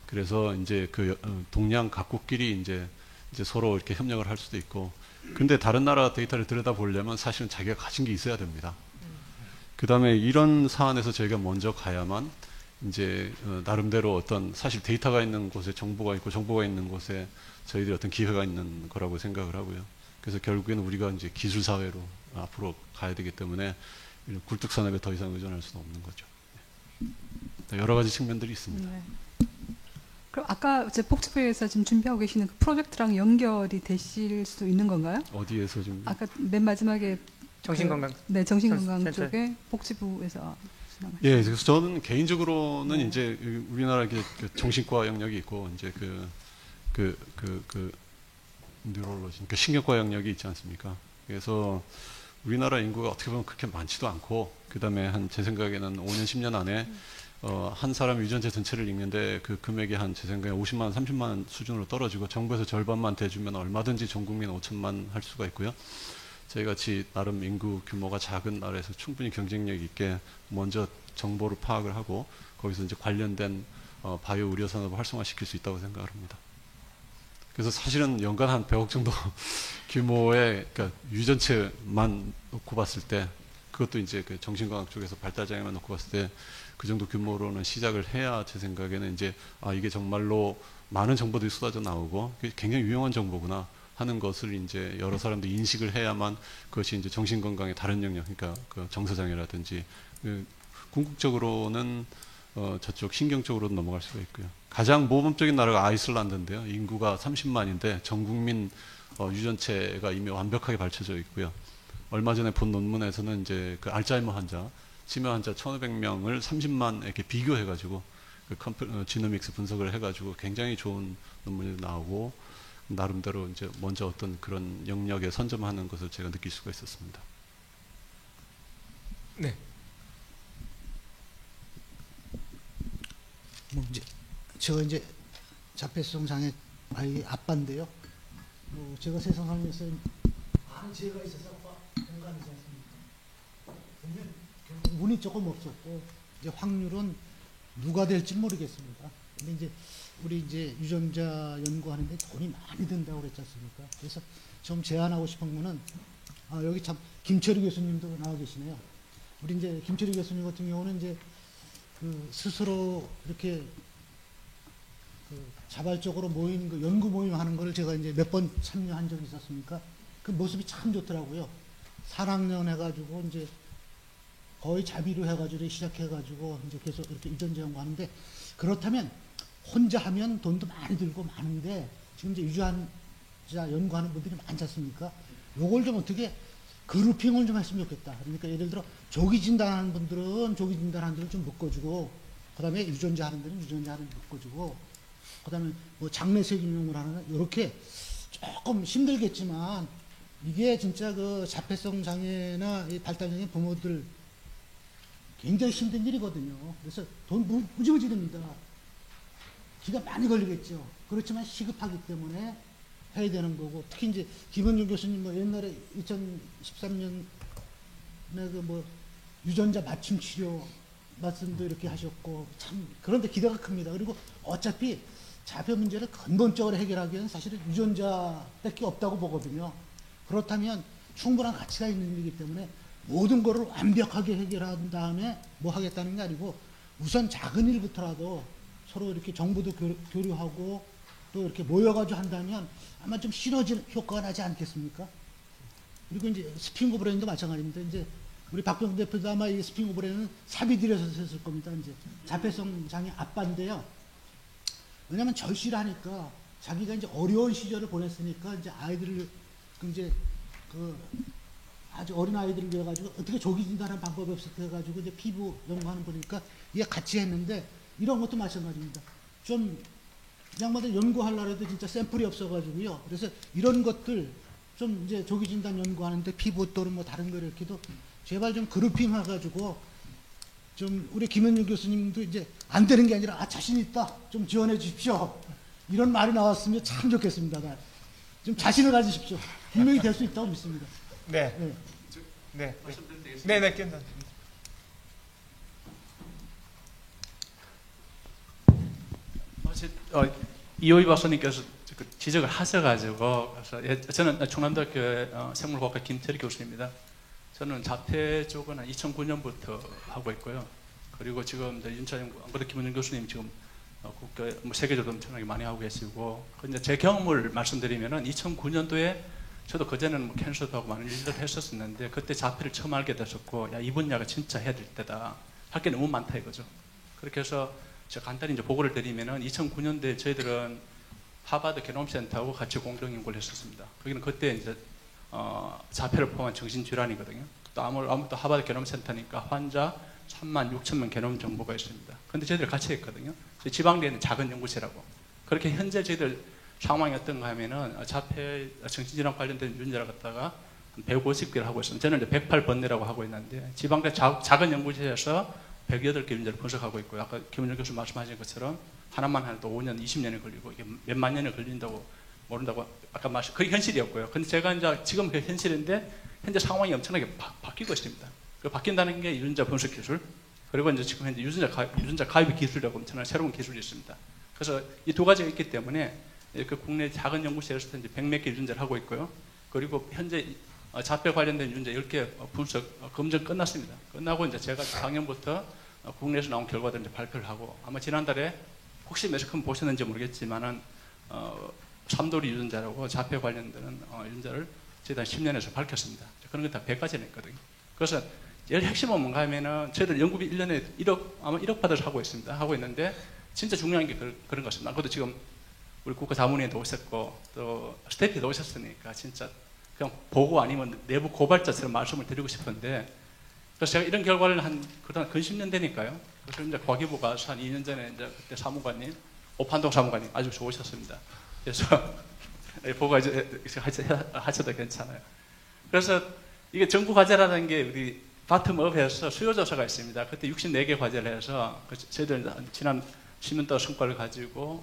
그래서 이제 그 동양 각국끼리 이제 서로 이렇게 협력을 할 수도 있고, 근데 다른 나라 데이터를 들여다보려면 사실은 자기가 가진 게 있어야 됩니다. 그 다음에 이런 사안에서 저희가 먼저 가야만 이제 나름대로 어떤 사실 데이터가 있는 곳에 정보가 있고 정보가 있는 곳에 저희들이 어떤 기회가 있는 거라고 생각을 하고요. 그래서 결국에는 우리가 이제 기술 사회로 앞으로 가야 되기 때문에 굴뚝 산업에 더 이상 의존할 수는 없는 거죠. 여러 가지 측면들이 있습니다. 네. 그럼 아까 이제 복지부에서 지금 준비하고 계시는 그 프로젝트랑 연결이 되실 수 있는 건가요? 어디에서 좀 아까 맨 마지막에 정신건강. 네, 정신건강 센터. 쪽에 복지부에서 진행하시는. 예, 그래서 저는 개인적으로는 이제 우리나라 그 정신과 영역이 있고 이제 뉴럴로지, 그러니까 신경과 영역이 있지 않습니까? 그래서 우리나라 인구가 어떻게 보면 그렇게 많지도 않고, 그 다음에 제 생각에는 5년, 10년 안에 한 사람 유전자 전체를 읽는데 그 금액이 제 생각에 50만 원, 30만 원 수준으로 떨어지고 정부에서 절반만 대주면 얼마든지 전 국민 5천만 할 수가 있고요. 저희같이 나름 인구 규모가 작은 나라에서 충분히 경쟁력 있게 먼저 정보를 파악을 하고 거기서 이제 관련된 바이오 의료 산업을 활성화시킬 수 있다고 생각을 합니다. 그래서 사실은 연간 한 100억 정도 규모의 그러니까 유전체만 놓고 봤을 때, 그것도 이제 그 정신과학 쪽에서 발달장애만 놓고 봤을 때 그 정도 규모로는 시작을 해야 제 생각에는 이제 이게 정말로 많은 정보들이 쏟아져 나오고 굉장히 유용한 정보구나 하는 것을 이제 여러 사람들이 인식을 해야만 그것이 이제 정신건강의 다른 영역, 그러니까 그 정서장애라든지 궁극적으로는 저쪽 신경 쪽으로 넘어갈 수가 있고요. 가장 모범적인 나라가 아이슬란드인데요. 인구가 30만인데 전 국민 유전체가 이미 완벽하게 밝혀져 있고요. 얼마 전에 본 논문에서는 이제 그 알츠하이머 환자, 치매 환자 1,500명을 30만 이렇게 비교해가지고 그 지노믹스 분석을 해가지고 굉장히 좋은 논문이 나오고 나름대로 이제 먼저 어떤 그런 영역에 선점하는 것을 제가 느낄 수가 있었습니다. 네. 제가 이제 자폐성 장애 아이 아빠인데요. 제가 세상 살면서 많은 지혜가 있어서 뭔가 들어가지 않습니까? 근데 결국 운이 조금 없었고 이제 확률은 누가 될지 모르겠습니다. 근데 이제 우리 이제 유전자 연구하는데 돈이 많이 든다고 그랬지 않습니까? 그래서 좀 제안하고 싶은 거는 여기 참 김철희 교수님도 나와 계시네요. 우리 이제 김철희 교수님 같은 경우는 이제 그 스스로 이렇게 그 자발적으로 모인 그 연구 모임 하는 걸 제가 이제 몇 번 참여한 적이 있었으니까 그 모습이 참 좋더라고요. 4학년 해가지고 이제 거의 자비로 해가지고 시작해가지고 이제 계속 이렇게 유전자 연구하는데 그렇다면 혼자 하면 돈도 많이 들고 많은데 지금 이제 유전자 연구하는 분들이 많지 않습니까? 요걸 좀 어떻게 그룹핑을 좀 했으면 좋겠다. 그러니까 예를 들어 조기 진단하는 분들은 조기 진단하는 분들은 좀 묶어주고 그다음에 유전자 하는 데는 유전자 하는 데 묶어주고 그다음에 뭐 장내 세균용을 하는 이렇게 조금 힘들겠지만 이게 진짜 그 자폐성 장애나 이 발달 장애 부모들 굉장히 힘든 일이거든요. 그래서 돈 무지무지 듭니다. 기가 많이 걸리겠죠. 그렇지만 시급하기 때문에 해야 되는 거고 특히 이제 김원준 교수님 뭐 옛날에 2013년에 그 뭐 유전자 맞춤 치료 말씀도 이렇게 하셨고 참 그런데 기대가 큽니다. 그리고 어차피 자폐 문제를 근본적으로 해결하기에는 사실은 유전자밖에 없다고 보거든요. 그렇다면 충분한 가치가 있는 일이기 때문에 모든 거를 완벽하게 해결한 다음에 뭐 하겠다는 게 아니고 우선 작은 일부터라도 서로 이렇게 정보도 교류하고 또 이렇게 모여가지고 한다면 아마 좀 시너지 효과가 나지 않겠습니까? 그리고 이제 스핑거 브레인도 마찬가지입니다. 이제 우리 박병 대표도 아마 이 스핑거 브레인은 사비들에서 했을 겁니다. 이제 자폐성 장애 아빠인데요. 왜냐하면 절실하니까 자기가 이제 어려운 시절을 보냈으니까 이제 아이들을 이제 그 아주 어린 아이들을 위해 가지고 어떻게 조기 진단하는 방법이 없을 때 해가지고 이제 피부 연구하는 거니까 이게 같이 했는데 이런 것도 마찬가지입니다. 좀 양반들 연구하려고 해도 진짜 샘플이 없어가지고요. 그래서 이런 것들 좀 이제 조기 진단 연구하는데 피부 또는 뭐 다른 거 이렇게도 제발 좀 그룹핑 해가지고 좀 우리 김현준 교수님도 이제 안 되는 게 아니라 자신 있다 좀 지원해 주십시오. 이런 말이 나왔으면 참 좋겠습니다. 좀 자신을 가지십시오. 분명히 될 수 있다고 믿습니다. 네. 네. 네. 네. 괜찮습니다. 이호희 박사님께서 지적을 하셔가지고 그래서 저는 충남대학교 생물과학과 김철희 교수입니다. 저는 자폐 쪽은 한 2009년부터 하고 있고요. 그리고 지금 윤차 연구, 안 그래도 김원준 교수님 지금 국가 뭐 세계적으로 엄청나게 많이 하고 계시고, 근데 제 경험을 말씀드리면은 2009년도에 저도 그전에는 뭐 캔서도 하고 많은 일들을 했었는데 그때 자폐를 처음 알게 됐었고, 야, 이 분야가 진짜 해야 될 때다. 할 게 너무 많다 이거죠. 그렇게 해서 제가 간단히 이제 보고를 드리면은 2009년도에 저희들은 하버드 게놈센터하고 같이 공동 연구를 했었습니다. 거기는 그때 이제 자폐를 포함한 정신질환이거든요. 또 아무래도 하버드 게놈센터니까 환자 36,000명 게놈 정보가 있습니다. 근데 저희들 같이 했거든요. 지방대에 있는 작은 연구실하고. 그렇게 현재 저희들 상황이 어떤가 하면은 자폐 정신질환 관련된 유전자를 갖다가 150개를 하고 있습니다. 저는 이제 108번뇌라고 하고 있는데 지방대 작은 연구실에서 108개 유전자를 분석하고 있고요. 아까 김은정 교수 말씀하신 것처럼 하나만 해도 5년, 20년이 걸리고 이게 몇만 년이 걸린다고 모른다고 아까 그게 현실이었고요. 근데 제가 이제 지금 그 현실인데 현재 상황이 엄청나게 바뀌고 있습니다. 그 바뀐다는 게 유전자 분석 기술, 그리고 이제 지금 현재 유전자 가입 기술이라고 엄청난 새로운 기술이 있습니다. 그래서 이 두 가지가 있기 때문에 그 국내 작은 연구실에서 이제 100몇 개 유전자를 하고 있고요. 그리고 현재 자폐 관련된 유전자 10개 분석 검증 끝났습니다. 끝나고 이제 제가 작년부터 국내에서 나온 결과들을 이제 발표를 하고, 아마 지난달에 혹시 매스컴 보셨는지 모르겠지만은 삼도리 유전자라고 자폐 관련되는 유전자를 저희가 10년에서 밝혔습니다. 그런 건 다 100가지나 있거든요. 그래서 제일 핵심은 뭔가 하면은 저희들 연구비 1년에 1억, 아마 1억 받아서 하고 있습니다. 하고 있는데 진짜 중요한 게 그런 것 같습니다. 그것도 지금 우리 국가자문위원도 오셨고 또 스태프도 오셨으니까 진짜 그냥 보고 아니면 내부 고발자처럼 말씀을 드리고 싶은데, 그래서 제가 이런 결과를 그동안 근 10년 되니까요. 그래서 이제 과기부가 한 2년 전에 이제 그때 사무관님, 오판동 사무관님 아주 좋으셨습니다. 그래서 보고 이제 하셔도 괜찮아요. 그래서 이게 정부 과제라는 게 우리 바텀업에서 수요조사가 있습니다. 그때 64개 과제를 해서 저희들 지난 10년 동안 성과를 가지고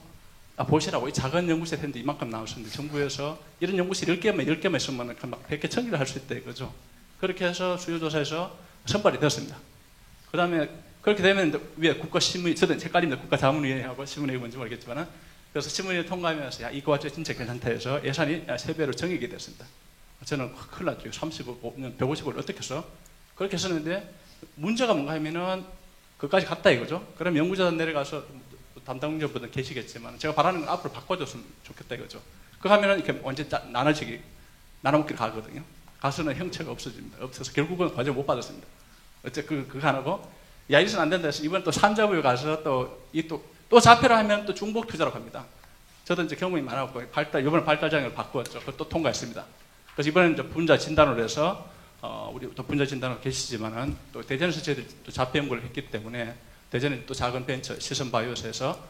보시라고 이 작은 연구실 했는데 이만큼 나왔었는데 정부에서 이런 연구실 10개만 있으면 막 100개 1000개를 할 수 있다 이거죠. 그렇게 해서 수요조사에서 선발이 됐습니다. 그 다음에 그렇게 되면 위에 국가신문, 저도 헷갈립니다. 국가자문위원회하고 신문회가 뭔지 모르겠지만, 그래서 신문위에 통과하면서 야, 이거 진짜 괜찮다 해서 예산이 3배로 정액이 됐습니다. 저는 큰일 났죠. 35년, 150을 어떻게 써? 그렇게 썼는데 문제가 뭔가 하면은 그까지 갔다 이거죠. 그럼 연구자단 내려가서 담당자분들 계시겠지만 제가 바라는 건 앞으로 바꿔줬으면 좋겠다 이거죠. 그거 하면은 이렇게 완전 나눠먹기로 가거든요. 가서는 형체가 없어집니다. 없어서 결국은 과제 못 받았습니다. 그거 안 하고, 야, 이래서는 안 된다 해서 이번에 또 산자부에 가서 또 자폐라 하면 또 중복 투자라고 합니다. 저도 이제 경험이 많았고, 이번에 발달장애를 바꾸었죠. 그걸 또 통과했습니다. 그래서 이번에는 이제 분자 진단으로 해서, 우리 또 분자 진단으로 계시지만은 또 대전에서 저희들이 또 자폐 연구를 했기 때문에 대전에 또 작은 벤처 시선바이오스에서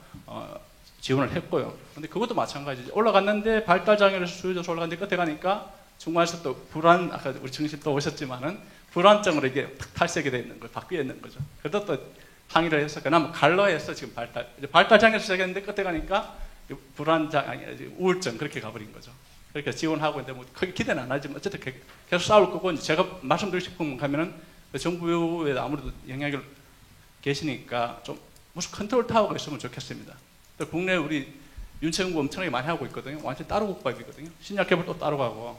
지원을 했고요. 근데 그것도 마찬가지죠. 올라갔는데 발달장애를 수요조사 올라갔는데 끝에 가니까 중간에서 또 아까 우리 정신 또 오셨지만은 불안증으로 이게 탈색이 되어 있는 걸 바뀌어 있는 거죠. 그래도 또 항의를 해서 그나마 갈로해서 지금 발달장애를 시작했는데 끝에 가니까 우울증 그렇게 가버린 거죠. 그렇게 지원하고 있는데 뭐 크게 기대는 안 하지만 어쨌든 계속 싸울 거고, 제가 말씀드리고 싶은 건 하면은 정부에 아무래도 영향을 계시니까 좀 무슨 컨트롤 타워가 있으면 좋겠습니다. 또 국내 우리 윤채연구 엄청나게 많이 하고 있거든요. 완전 따로 국밥이거든요. 신약개발 또 따로 가고,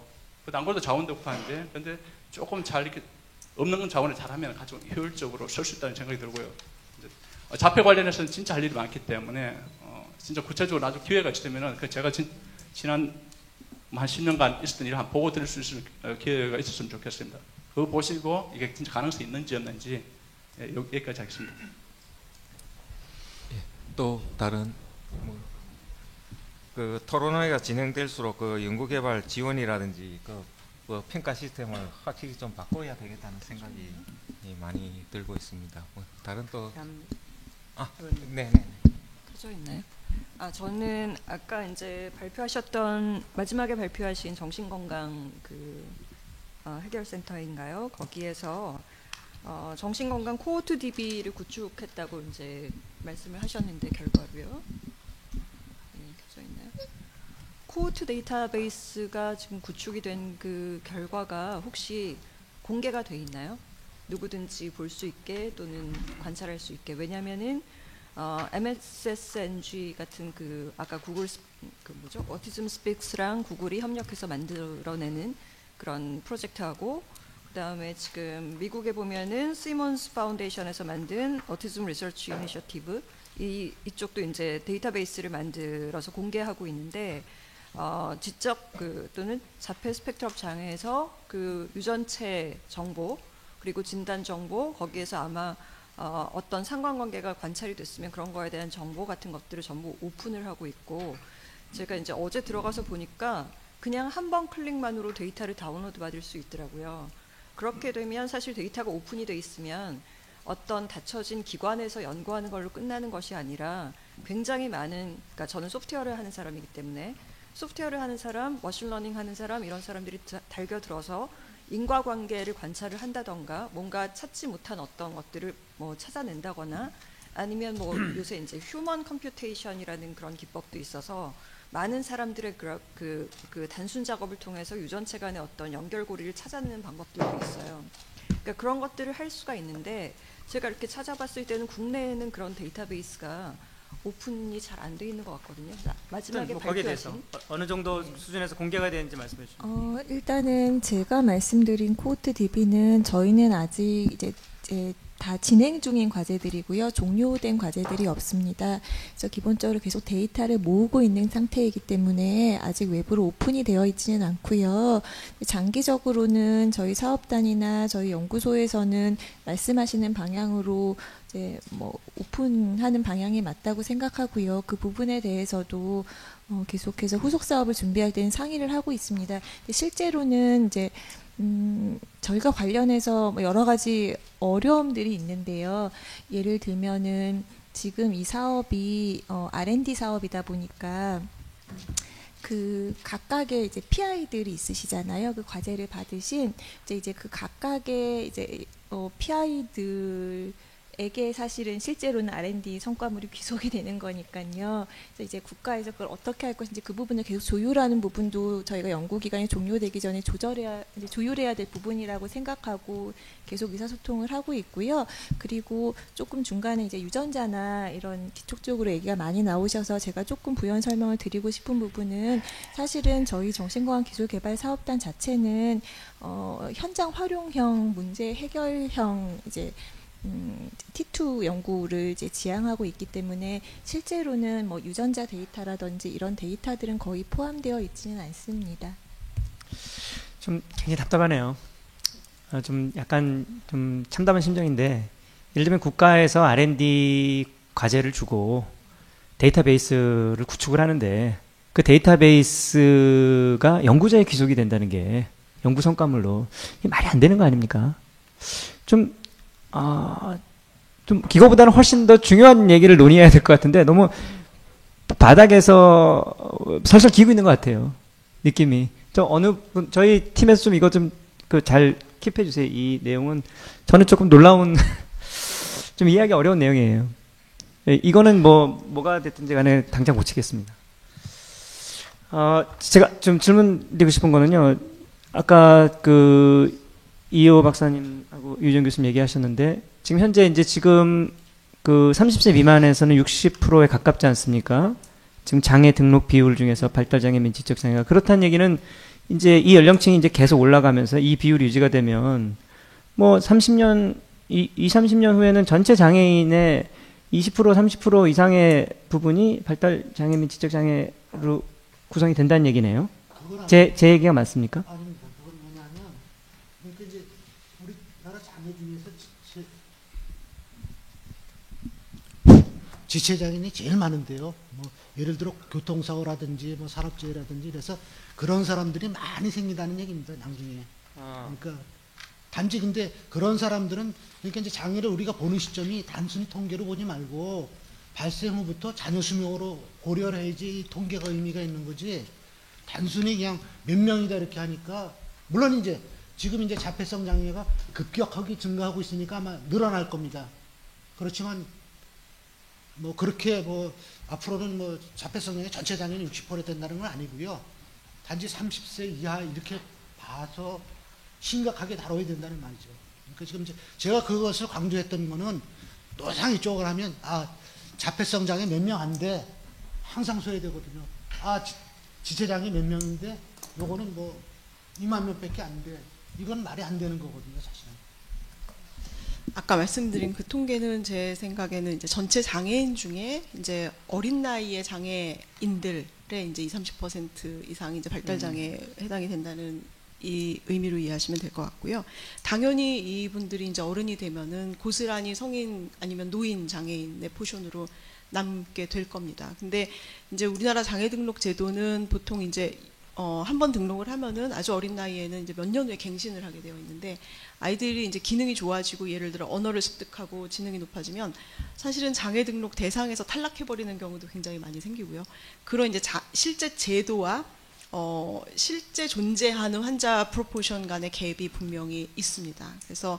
안 그래도 자원도 국파인데, 근데 조금 잘 이렇게 없는 건 자원을 잘하면 가장 효율적으로 쓸 수 있다는 생각이 들고요. 자폐 관련해서는 진짜 할 일이 많기 때문에 진짜 구체적으로 나중에 기회가 있으면은 제가 지난 한 10년간 있었던 일을 한번 보고 드릴 수 있는 기회가 있었으면 좋겠습니다. 그거 보시고 이게 진짜 가능성이 있는지 없는지 여기까지 하겠습니다. 예, 또 다른 그 토론회가 진행될수록 그 연구개발 지원이라든지 그 평가 시스템을 확실히 좀 바꿔야 되겠다는 생각이 많이 들고 있습니다. 다른 또 네네. 켜져 있나요? 저는 아까 이제 마지막에 발표하신 정신건강 해결센터인가요? 거기에서 정신건강 코호트 DB를 구축했다고 이제 말씀을 하셨는데 결과로요. 켜져 있나요? 코호트 데이터베이스가 지금 구축이 된 그 결과가 혹시 공개가 돼 있나요? 누구든지 볼 수 있게 또는 관찰할 수 있게. 왜냐하면은 MSSNG 같은 아까 구글 오티즘 스픽스랑 구글이 협력해서 만들어내는 그런 프로젝트하고, 그다음에 지금 미국에 보면은 시몬스 파운데이션에서 만든 오티즘 리서치 이니셔티브 이쪽도 이제 데이터베이스를 만들어서 공개하고 있는데, 지적 또는 자폐 스펙트럼 장애에서 유전체 정보 그리고 진단 정보, 거기에서 아마 어떤 상관관계가 관찰이 됐으면 그런 거에 대한 정보 같은 것들을 전부 오픈을 하고 있고, 제가 이제 어제 들어가서 보니까 그냥 한 번 클릭만으로 데이터를 다운로드 받을 수 있더라고요. 그렇게 되면 사실 데이터가 오픈이 돼 있으면 어떤 닫혀진 기관에서 연구하는 걸로 끝나는 것이 아니라 굉장히 많은, 그러니까 저는 소프트웨어를 하는 사람이기 때문에 소프트웨어를 하는 사람, 머신러닝 하는 사람, 이런 사람들이 달겨들어서 인과관계를 관찰을 한다던가 뭔가 찾지 못한 어떤 것들을 찾아낸다거나, 아니면 요새 이제 휴먼 컴퓨테이션이라는 그런 기법도 있어서 많은 사람들의 그 단순 작업을 통해서 유전체 간의 어떤 연결고리를 찾아내는 방법들도 있어요. 그러니까 그런 것들을 할 수가 있는데, 제가 이렇게 찾아봤을 때는 국내에는 그런 데이터베이스가 오픈이 잘 안 돼 있는 것 같거든요. 마지막에 거기에 대해서 발표하신 어느 정도 수준에서 공개가 되는지 말씀해 주시죠. 일단은 제가 말씀드린 코호트 DB는 저희는 아직 이제 다 진행 중인 과제들이고요. 종료된 과제들이 없습니다. 그래서 기본적으로 계속 데이터를 모으고 있는 상태이기 때문에 아직 외부로 오픈이 되어 있지는 않고요. 장기적으로는 저희 사업단이나 저희 연구소에서는 말씀하시는 방향으로 이제 오픈하는 방향이 맞다고 생각하고요. 그 부분에 대해서도 계속해서 후속 사업을 준비할 때는 상의를 하고 있습니다. 근데 실제로는 이제 저희가 관련해서 여러 가지 어려움들이 있는데요. 예를 들면은 지금 이 사업이 R&D 사업이다 보니까 각각의 이제 PI들이 있으시잖아요. 그 과제를 받으신 이제 그 각각의 이제 PI들에 에게 사실은 실제로는 R&D 성과물이 귀속이 되는 거니까요. 그래서 이제 국가에서 그걸 어떻게 할 것인지 그 부분을 계속 조율하는 부분도 저희가 연구기간이 종료되기 전에 조율해야 될 부분이라고 생각하고 계속 의사소통을 하고 있고요. 그리고 조금 중간에 이제 유전자나 이런 기초 쪽으로 얘기가 많이 나오셔서 제가 조금 부연 설명을 드리고 싶은 부분은 사실은 저희 정신건강기술개발 사업단 자체는 현장 활용형 문제 해결형 이제 T2 연구를 이제 지향하고 있기 때문에 실제로는 뭐 유전자 데이터라든지 이런 데이터들은 거의 포함되어 있지는 않습니다. 좀 굉장히 답답하네요. 좀 약간 좀 참담한 심정인데, 예를 들면 국가에서 R&D 과제를 주고 데이터베이스를 구축을 하는데 그 데이터베이스가 연구자의 귀속이 된다는 게 연구 성과물로 이게 말이 안 되는 거 아닙니까? 좀 이거보다는 훨씬 더 중요한 얘기를 논의해야 될 것 같은데 너무 바닥에서 설설 기고 있는 것 같아요. 느낌이. 저희 팀에서 좀 이거 좀 잘 킵해 주세요. 이 내용은 저는 조금 놀라운 좀 이해하기 어려운 내용이에요. 이거는 뭐가 됐든지 간에 당장 고치겠습니다. 제가 좀 질문 드리고 싶은 거는요. 아까 이호 박사님하고 유정 교수님 얘기하셨는데 지금 현재 지금 30세 미만에서는 60%에 가깝지 않습니까? 지금 장애 등록 비율 중에서 발달장애 및 지적장애가 그렇다는 얘기는 이제 이 연령층이 이제 계속 올라가면서 이 비율이 유지가 되면 30년 30년 후에는 전체 장애인의 20% 30% 이상의 부분이 발달장애 및 지적장애로 구성이 된다는 얘기네요. 제 얘기가 맞습니까? 아닙니다. 그건 뭐냐면 그러니까 이제 우리나라 장애 중에서 지체장애인이 제일 많은데요. 예를 들어 교통사고라든지 산업재해라든지 그래서 그런 사람들이 많이 생긴다는 얘기입니다. 나중에. 그러니까 단지 근데 그런 사람들은 그러니까 이제 장애를 우리가 보는 시점이 단순히 통계로 보지 말고 발생 후부터 자녀 수명으로 고려를 해야지 이 통계가 의미가 있는 거지. 단순히 그냥 몇 명이다 이렇게 하니까 물론 이제 지금 이제 자폐성 장애가 급격하게 증가하고 있으니까 아마 늘어날 겁니다. 그렇지만 그렇게 앞으로는 자폐성 장애 전체 장애는 60% 된다는 건 아니고요. 단지 30세 이하 이렇게 봐서 심각하게 다뤄야 된다는 말이죠. 그러니까 지금 제가 그것을 강조했던 거는 노상 이쪽을 하면 자폐성 장애 몇 명 안 돼. 항상 써야 되거든요. 지체장애 몇 명인데 요거는 2만 명밖에 안 돼. 이건 말이 안 되는 거거든요, 사실은. 아까 말씀드린 그 통계는 제 생각에는 이제 전체 장애인 중에 이제 어린 나이의 장애인들의 이제 20-30% 이상이 이제 발달 장애에 해당이 된다는 이 의미로 이해하시면 될 것 같고요. 당연히 이분들이 이제 어른이 되면은 고스란히 성인 아니면 노인 장애인의 포션으로 남게 될 겁니다. 근데 이제 우리나라 장애 등록 제도는 보통 이제 한 번 등록을 하면은 아주 어린 나이에는 이제 몇 년 후에 갱신을 하게 되어 있는데 아이들이 이제 기능이 좋아지고 예를 들어 언어를 습득하고 지능이 높아지면 사실은 장애 등록 대상에서 탈락해버리는 경우도 굉장히 많이 생기고요. 그런 이제 실제 제도와 실제 존재하는 환자 프로포션 간의 갭이 분명히 있습니다. 그래서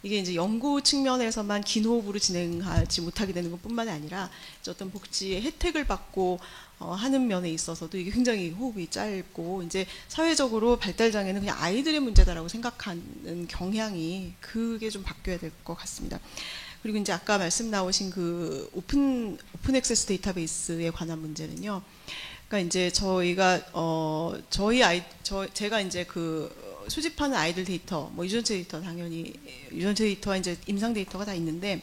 이게 이제 연구 측면에서만 긴 호흡으로 진행하지 못하게 되는 것뿐만이 아니라 어떤 복지의 혜택을 받고 하는 면에 있어서도 이게 굉장히 호흡이 짧고 이제 사회적으로 발달장애는 그냥 아이들의 문제다라고 생각하는 경향이 그게 좀 바뀌어야 될 것 같습니다. 그리고 이제 아까 말씀 나오신 그 오픈 액세스 데이터베이스에 관한 문제는요. 그러니까 이제 저희가 제가 이제 수집하는 아이들 데이터, 유전체 데이터 당연히 유전체 데이터와 이제 임상 데이터가 다 있는데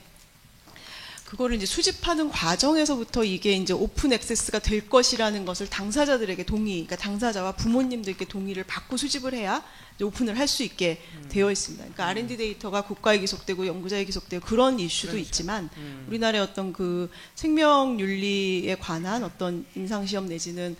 그거를 이제 수집하는 과정에서부터 이게 이제 오픈 액세스가 될 것이라는 것을 당사자들에게 그러니까 당사자와 부모님들께 동의를 받고 수집을 해야 이제 오픈을 할 수 있게 되어 있습니다. 그러니까 R&D 데이터가 국가에 기속되고 연구자에 기속되고 그런 이슈도 있지만 우리나라의 어떤 그 생명윤리에 관한 어떤 임상시험 내지는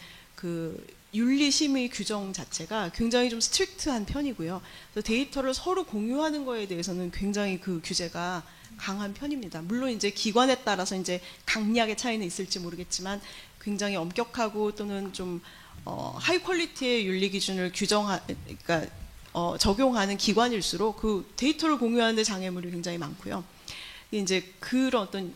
윤리심의 규정 자체가 굉장히 좀 스트릭트한 편이고요. 그래서 데이터를 서로 공유하는 거에 대해서는 굉장히 그 규제가 강한 편입니다. 물론 이제 기관에 따라서 이제 강약의 차이는 있을지 모르겠지만 굉장히 엄격하고 또는 좀 하이 퀄리티의 윤리 기준을 적용하는 기관일수록 그 데이터를 공유하는 데 장애물이 굉장히 많고요. 이제 그런 어떤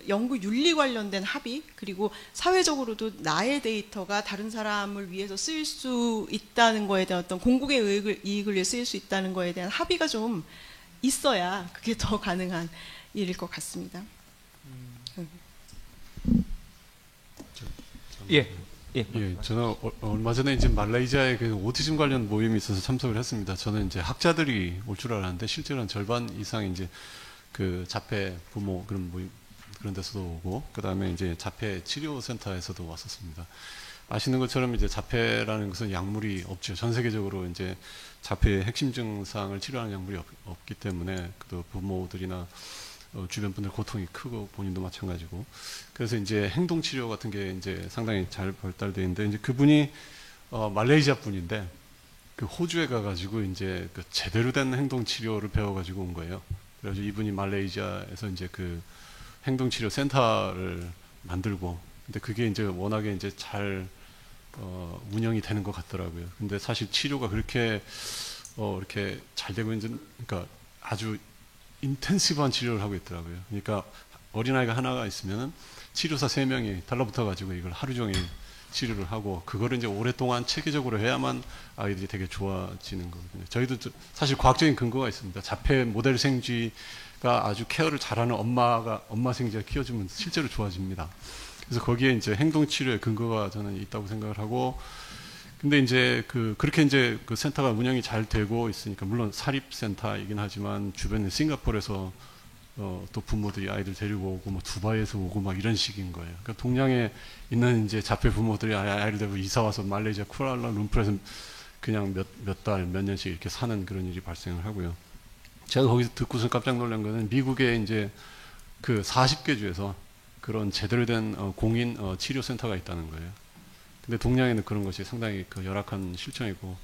연구 윤리 관련된 합의, 그리고 사회적으로도 나의 데이터가 다른 사람을 위해서 쓰일 수 있다는 거에 대한 어떤 공공의 이익을 위해 쓰일 수 있다는 거에 대한 합의가 좀 있어야 그게 더 가능한 일일 것 같습니다. 예. 저는 얼마 전에 이제 말레이시아에 그 오티즘 관련 모임이 있어서 참석을 했습니다. 저는 이제 학자들이 올 줄 알았는데 실제로는 절반 이상이 이제 그 자폐 부모 그런 모임 그런 데서도 오고, 그 다음에 이제 자폐 치료 센터에서도 왔었습니다. 아시는 것처럼 이제 자폐라는 것은 약물이 없죠. 전 세계적으로 이제 자폐의 핵심 증상을 치료하는 약물이 없기 때문에 그 부모들이나 주변 분들 고통이 크고 본인도 마찬가지고, 그래서 이제 행동 치료 같은 게 이제 상당히 잘 발달되어 있는데, 이제 그분이 말레이시아 분인데 그 호주에 가가지고 이제 그 제대로 된 행동 치료를 배워가지고 온 거예요. 그래서 이분이 말레이시아에서 이제 그 행동 치료 센터를 만들고, 근데 그게 이제 워낙에 이제 잘 운영이 되는 것 같더라고요. 근데 사실 치료가 그렇게 이렇게 잘 되고 이제 그러니까 아주 인텐시브한 치료를 하고 있더라고요. 그러니까 어린아이가 하나가 있으면 치료사 3명이 달라붙어가지고 이걸 하루 종일 치료를 하고, 그거를 이제 오랫동안 체계적으로 해야만 아이들이 되게 좋아지는 거거든요. 저희도 사실 과학적인 근거가 있습니다. 자폐 모델 생쥐가 아주 케어를 잘하는 엄마 생쥐가 키워주면 실제로 좋아집니다. 그래서 거기에 이제 행동 치료의 근거가 저는 있다고 생각을 하고, 근데 이제 그렇게 이제 그 센터가 운영이 잘 되고 있으니까, 물론 사립센터이긴 하지만 주변에 싱가포르에서 또 부모들이 아이들 데리고 오고, 뭐 두바이에서 오고 막 이런 식인 거예요. 그러니까 동양에 있는 이제 자폐 부모들이 아이를 데리고 이사 와서 말레이시아 쿠알라룸푸르에서 그냥 몇 달, 몇 년씩 이렇게 사는 그런 일이 발생을 하고요. 제가 거기서 듣고서 깜짝 놀란 거는 미국에 이제 그 40개 주에서 그런 제대로 된 공인 치료센터가 있다는 거예요. 근데 동양에는 그런 것이 상당히 그 열악한 실정이고,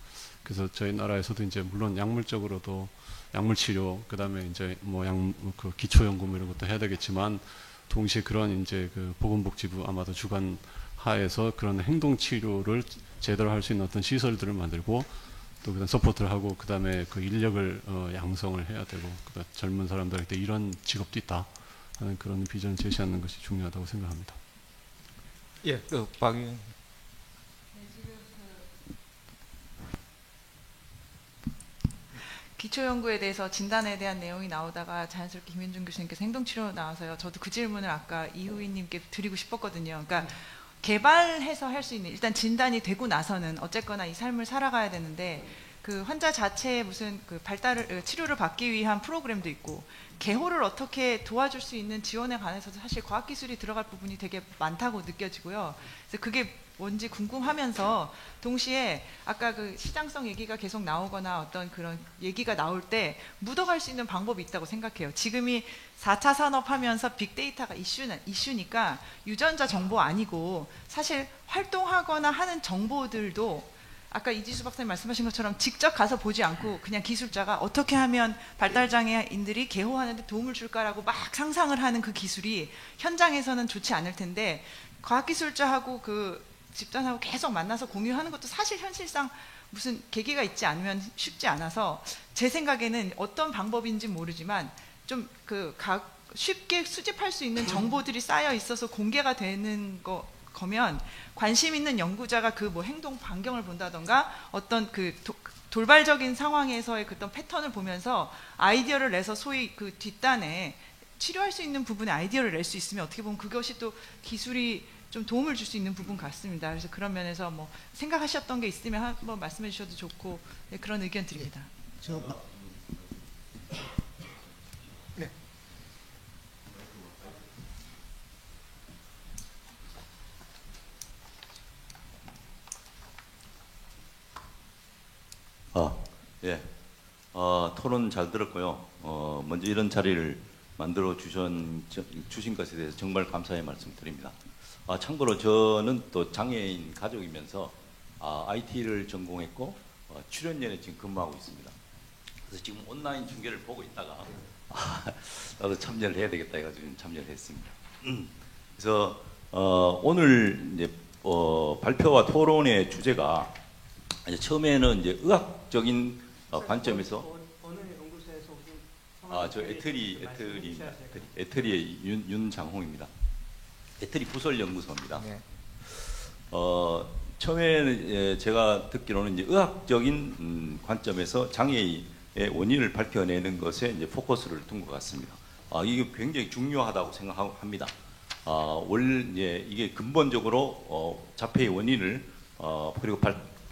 그래서 저희 나라에서도 이제 물론 약물적으로도 약물 치료, 그 다음에 이제 뭐 그 기초 연구 이런 것도 해야 되겠지만, 동시에 그런 이제 그 보건복지부 아마도 주관 하에서 그런 행동 치료를 제대로 할 수 있는 어떤 시설들을 만들고, 또 그다음 서포트를 하고, 그 다음에 그 인력을 양성을 해야 되고, 그다음 젊은 사람들한테 이런 직업도 있다 하는 그런 비전을 제시하는 것이 중요하다고 생각합니다. 예, 박 의원. 기초연구에 대해서 진단에 대한 내용이 나오다가 자연스럽게 김현준 교수님께서 행동치료 나와서요. 저도 그 질문을 아까 이후희님께 드리고 싶었거든요. 그러니까 개발해서 할 수 있는, 일단 진단이 되고 나서는 어쨌거나 이 삶을 살아가야 되는데, 그 환자 자체의 무슨 그 치료를 받기 위한 프로그램도 있고, 개호를 어떻게 도와줄 수 있는 지원에 관해서도 사실 과학기술이 들어갈 부분이 되게 많다고 느껴지고요. 그래서 그게 뭔지 궁금하면서, 동시에 아까 그 시장성 얘기가 계속 나오거나 어떤 그런 얘기가 나올 때 묻어갈 수 있는 방법이 있다고 생각해요. 지금이 4차 산업 하면서 빅데이터가 이슈니까 유전자 정보 아니고 사실 활동하거나 하는 정보들도 아까 이지수 박사님 말씀하신 것처럼 직접 가서 보지 않고 그냥 기술자가 어떻게 하면 발달장애인들이 개호하는 데 도움을 줄까라고 막 상상을 하는 그 기술이 현장에서는 좋지 않을 텐데, 과학기술자하고 그 집단하고 계속 만나서 공유하는 것도 사실 현실상 무슨 계기가 있지 않으면 쉽지 않아서, 제 생각에는 어떤 방법인지 모르지만 좀 쉽게 수집할 수 있는 정보들이 쌓여 있어서 공개가 되는 거면 관심 있는 연구자가 그 뭐 행동 반경을 본다던가 어떤 그 돌발적인 상황에서의 어떤 패턴을 보면서 아이디어를 내서 소위 그 뒷단에 치료할 수 있는 부분에 아이디어를 낼 수 있으면 어떻게 보면 그것이 또 기술이 좀 도움을 줄 수 있는 부분 같습니다. 그래서 그런 면에서 뭐 생각하셨던 게 있으면 한번 말씀해 주셔도 좋고, 네, 그런 의견 드립니다. 네. 예. 토론 잘 들었고요. 먼저 이런 자리를 만들어 주신 것에 대해서 정말 감사의 말씀드립니다. 참고로 저는 또 장애인 가족이면서 IT를 전공했고 출연연에 지금 근무하고 있습니다. 그래서 지금 온라인 중계를 보고 있다가 나도 참여를 해야 되겠다 해가지고 참여를 했습니다. 그래서 오늘 이제 발표와 토론의 주제가 이제 처음에는 이제 의학적인 관점에서 저 애터리의 윤장홍입니다. 애터리 부설연구소입니다. 네. 처음에 제가 듣기로는 이제 의학적인 관점에서 장애의 원인을 밝혀내는 것에 이제 포커스를 둔 것 같습니다. 이게 굉장히 중요하다고 생각합니다. 이게 근본적으로 자폐의 원인을 그리고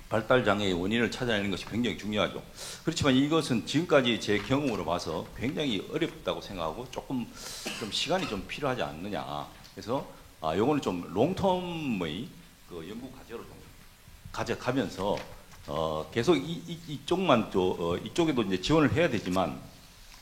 발달 장애의 원인을 찾아내는 것이 굉장히 중요하죠. 그렇지만 이것은 지금까지 제 경험으로 봐서 굉장히 어렵다고 생각하고 조금 좀 시간이 좀 필요하지 않느냐. 그래서 요거는 좀 롱텀의 그 연구 과제로 좀 가져가면서 계속 이쪽만 이쪽에도 이제 지원을 해야 되지만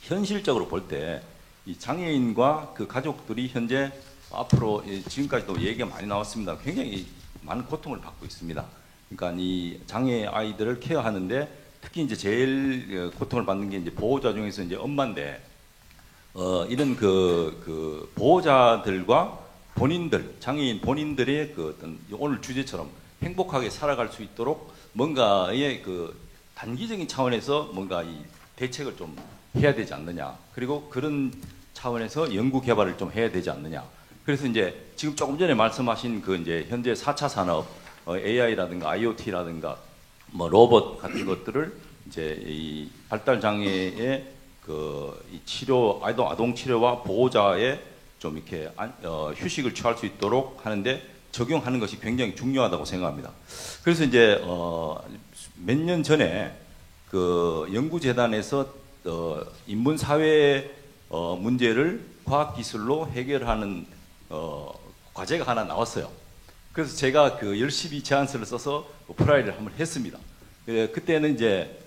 현실적으로 볼 때 이 장애인과 그 가족들이 현재 앞으로 지금까지도 얘기가 많이 나왔습니다. 굉장히 많은 고통을 받고 있습니다. 그러니까 이 장애 아이들을 케어하는데 특히 이제 제일 고통을 받는 게 이제 보호자 중에서 이제 엄마인데 이런 그 보호자들과 본인들 장애인 본인들의 그 어떤 오늘 주제처럼 행복하게 살아갈 수 있도록 뭔가의 그 단기적인 차원에서 뭔가 이 대책을 좀 해야 되지 않느냐. 그리고 그런 차원에서 연구 개발을 좀 해야 되지 않느냐. 그래서 이제 지금 조금 전에 말씀하신 그 이제 현재 4차 산업 AI라든가 IoT라든가 뭐 로봇 같은 것들을 이제 이 발달 장애의 이 치료 아동 치료와 보호자의 좀 이렇게 휴식을 취할 수 있도록 하는데 적용하는 것이 굉장히 중요하다고 생각합니다. 그래서 이제 몇 년 전에 그 연구재단에서 인문 사회 문제를 과학 기술로 해결하는 과제가 하나 나왔어요. 그래서 제가 그 열심히 제안서를 써서 어플라이를 한번 했습니다. 그때는 이제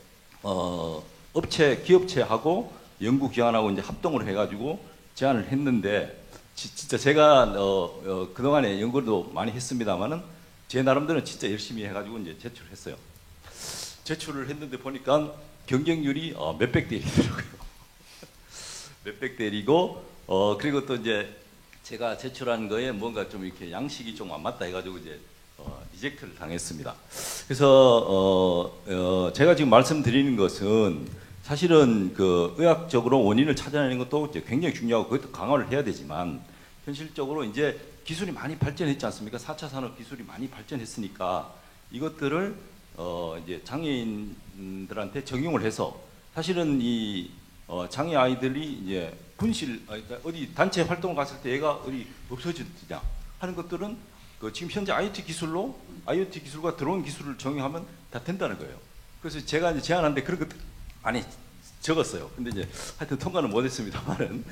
기업체하고 연구기관하고 이제 합동을 해가지고 제안을 했는데 진짜 제가 그동안에 연구도 많이 했습니다만은 제 나름대로는 진짜 열심히 해가지고 이제 제출했어요. 제출을 했는데 보니까 경쟁률이 몇백 대 1이더라고요. 몇백 대 1이고 그리고 또 이제 제가 제출한 거에 뭔가 좀 이렇게 양식이 좀 안 맞다 해가지고 이제 리젝트를 당했습니다. 그래서 제가 지금 말씀드리는 것은 사실은 그 의학적으로 원인을 찾아내는 것도 이제 굉장히 중요하고 그것도 강화를 해야 되지만 현실적으로 이제 기술이 많이 발전했지 않습니까? 4차 산업 기술이 많이 발전했으니까 이것들을 이제 장애인들한테 적용을 해서 사실은 이 장애 아이들이 이제 그러니까 어디 단체 활동을 갔을 때 얘가 어디 없어지냐 하는 것들은 지금 현재 IoT 기술과 드론 기술을 적용하면 다 된다는 거예요. 그래서 제가 이제 제안하는데 그런 것들 많이 적었어요. 근데 이제 하여튼 통과는 못했습니다만은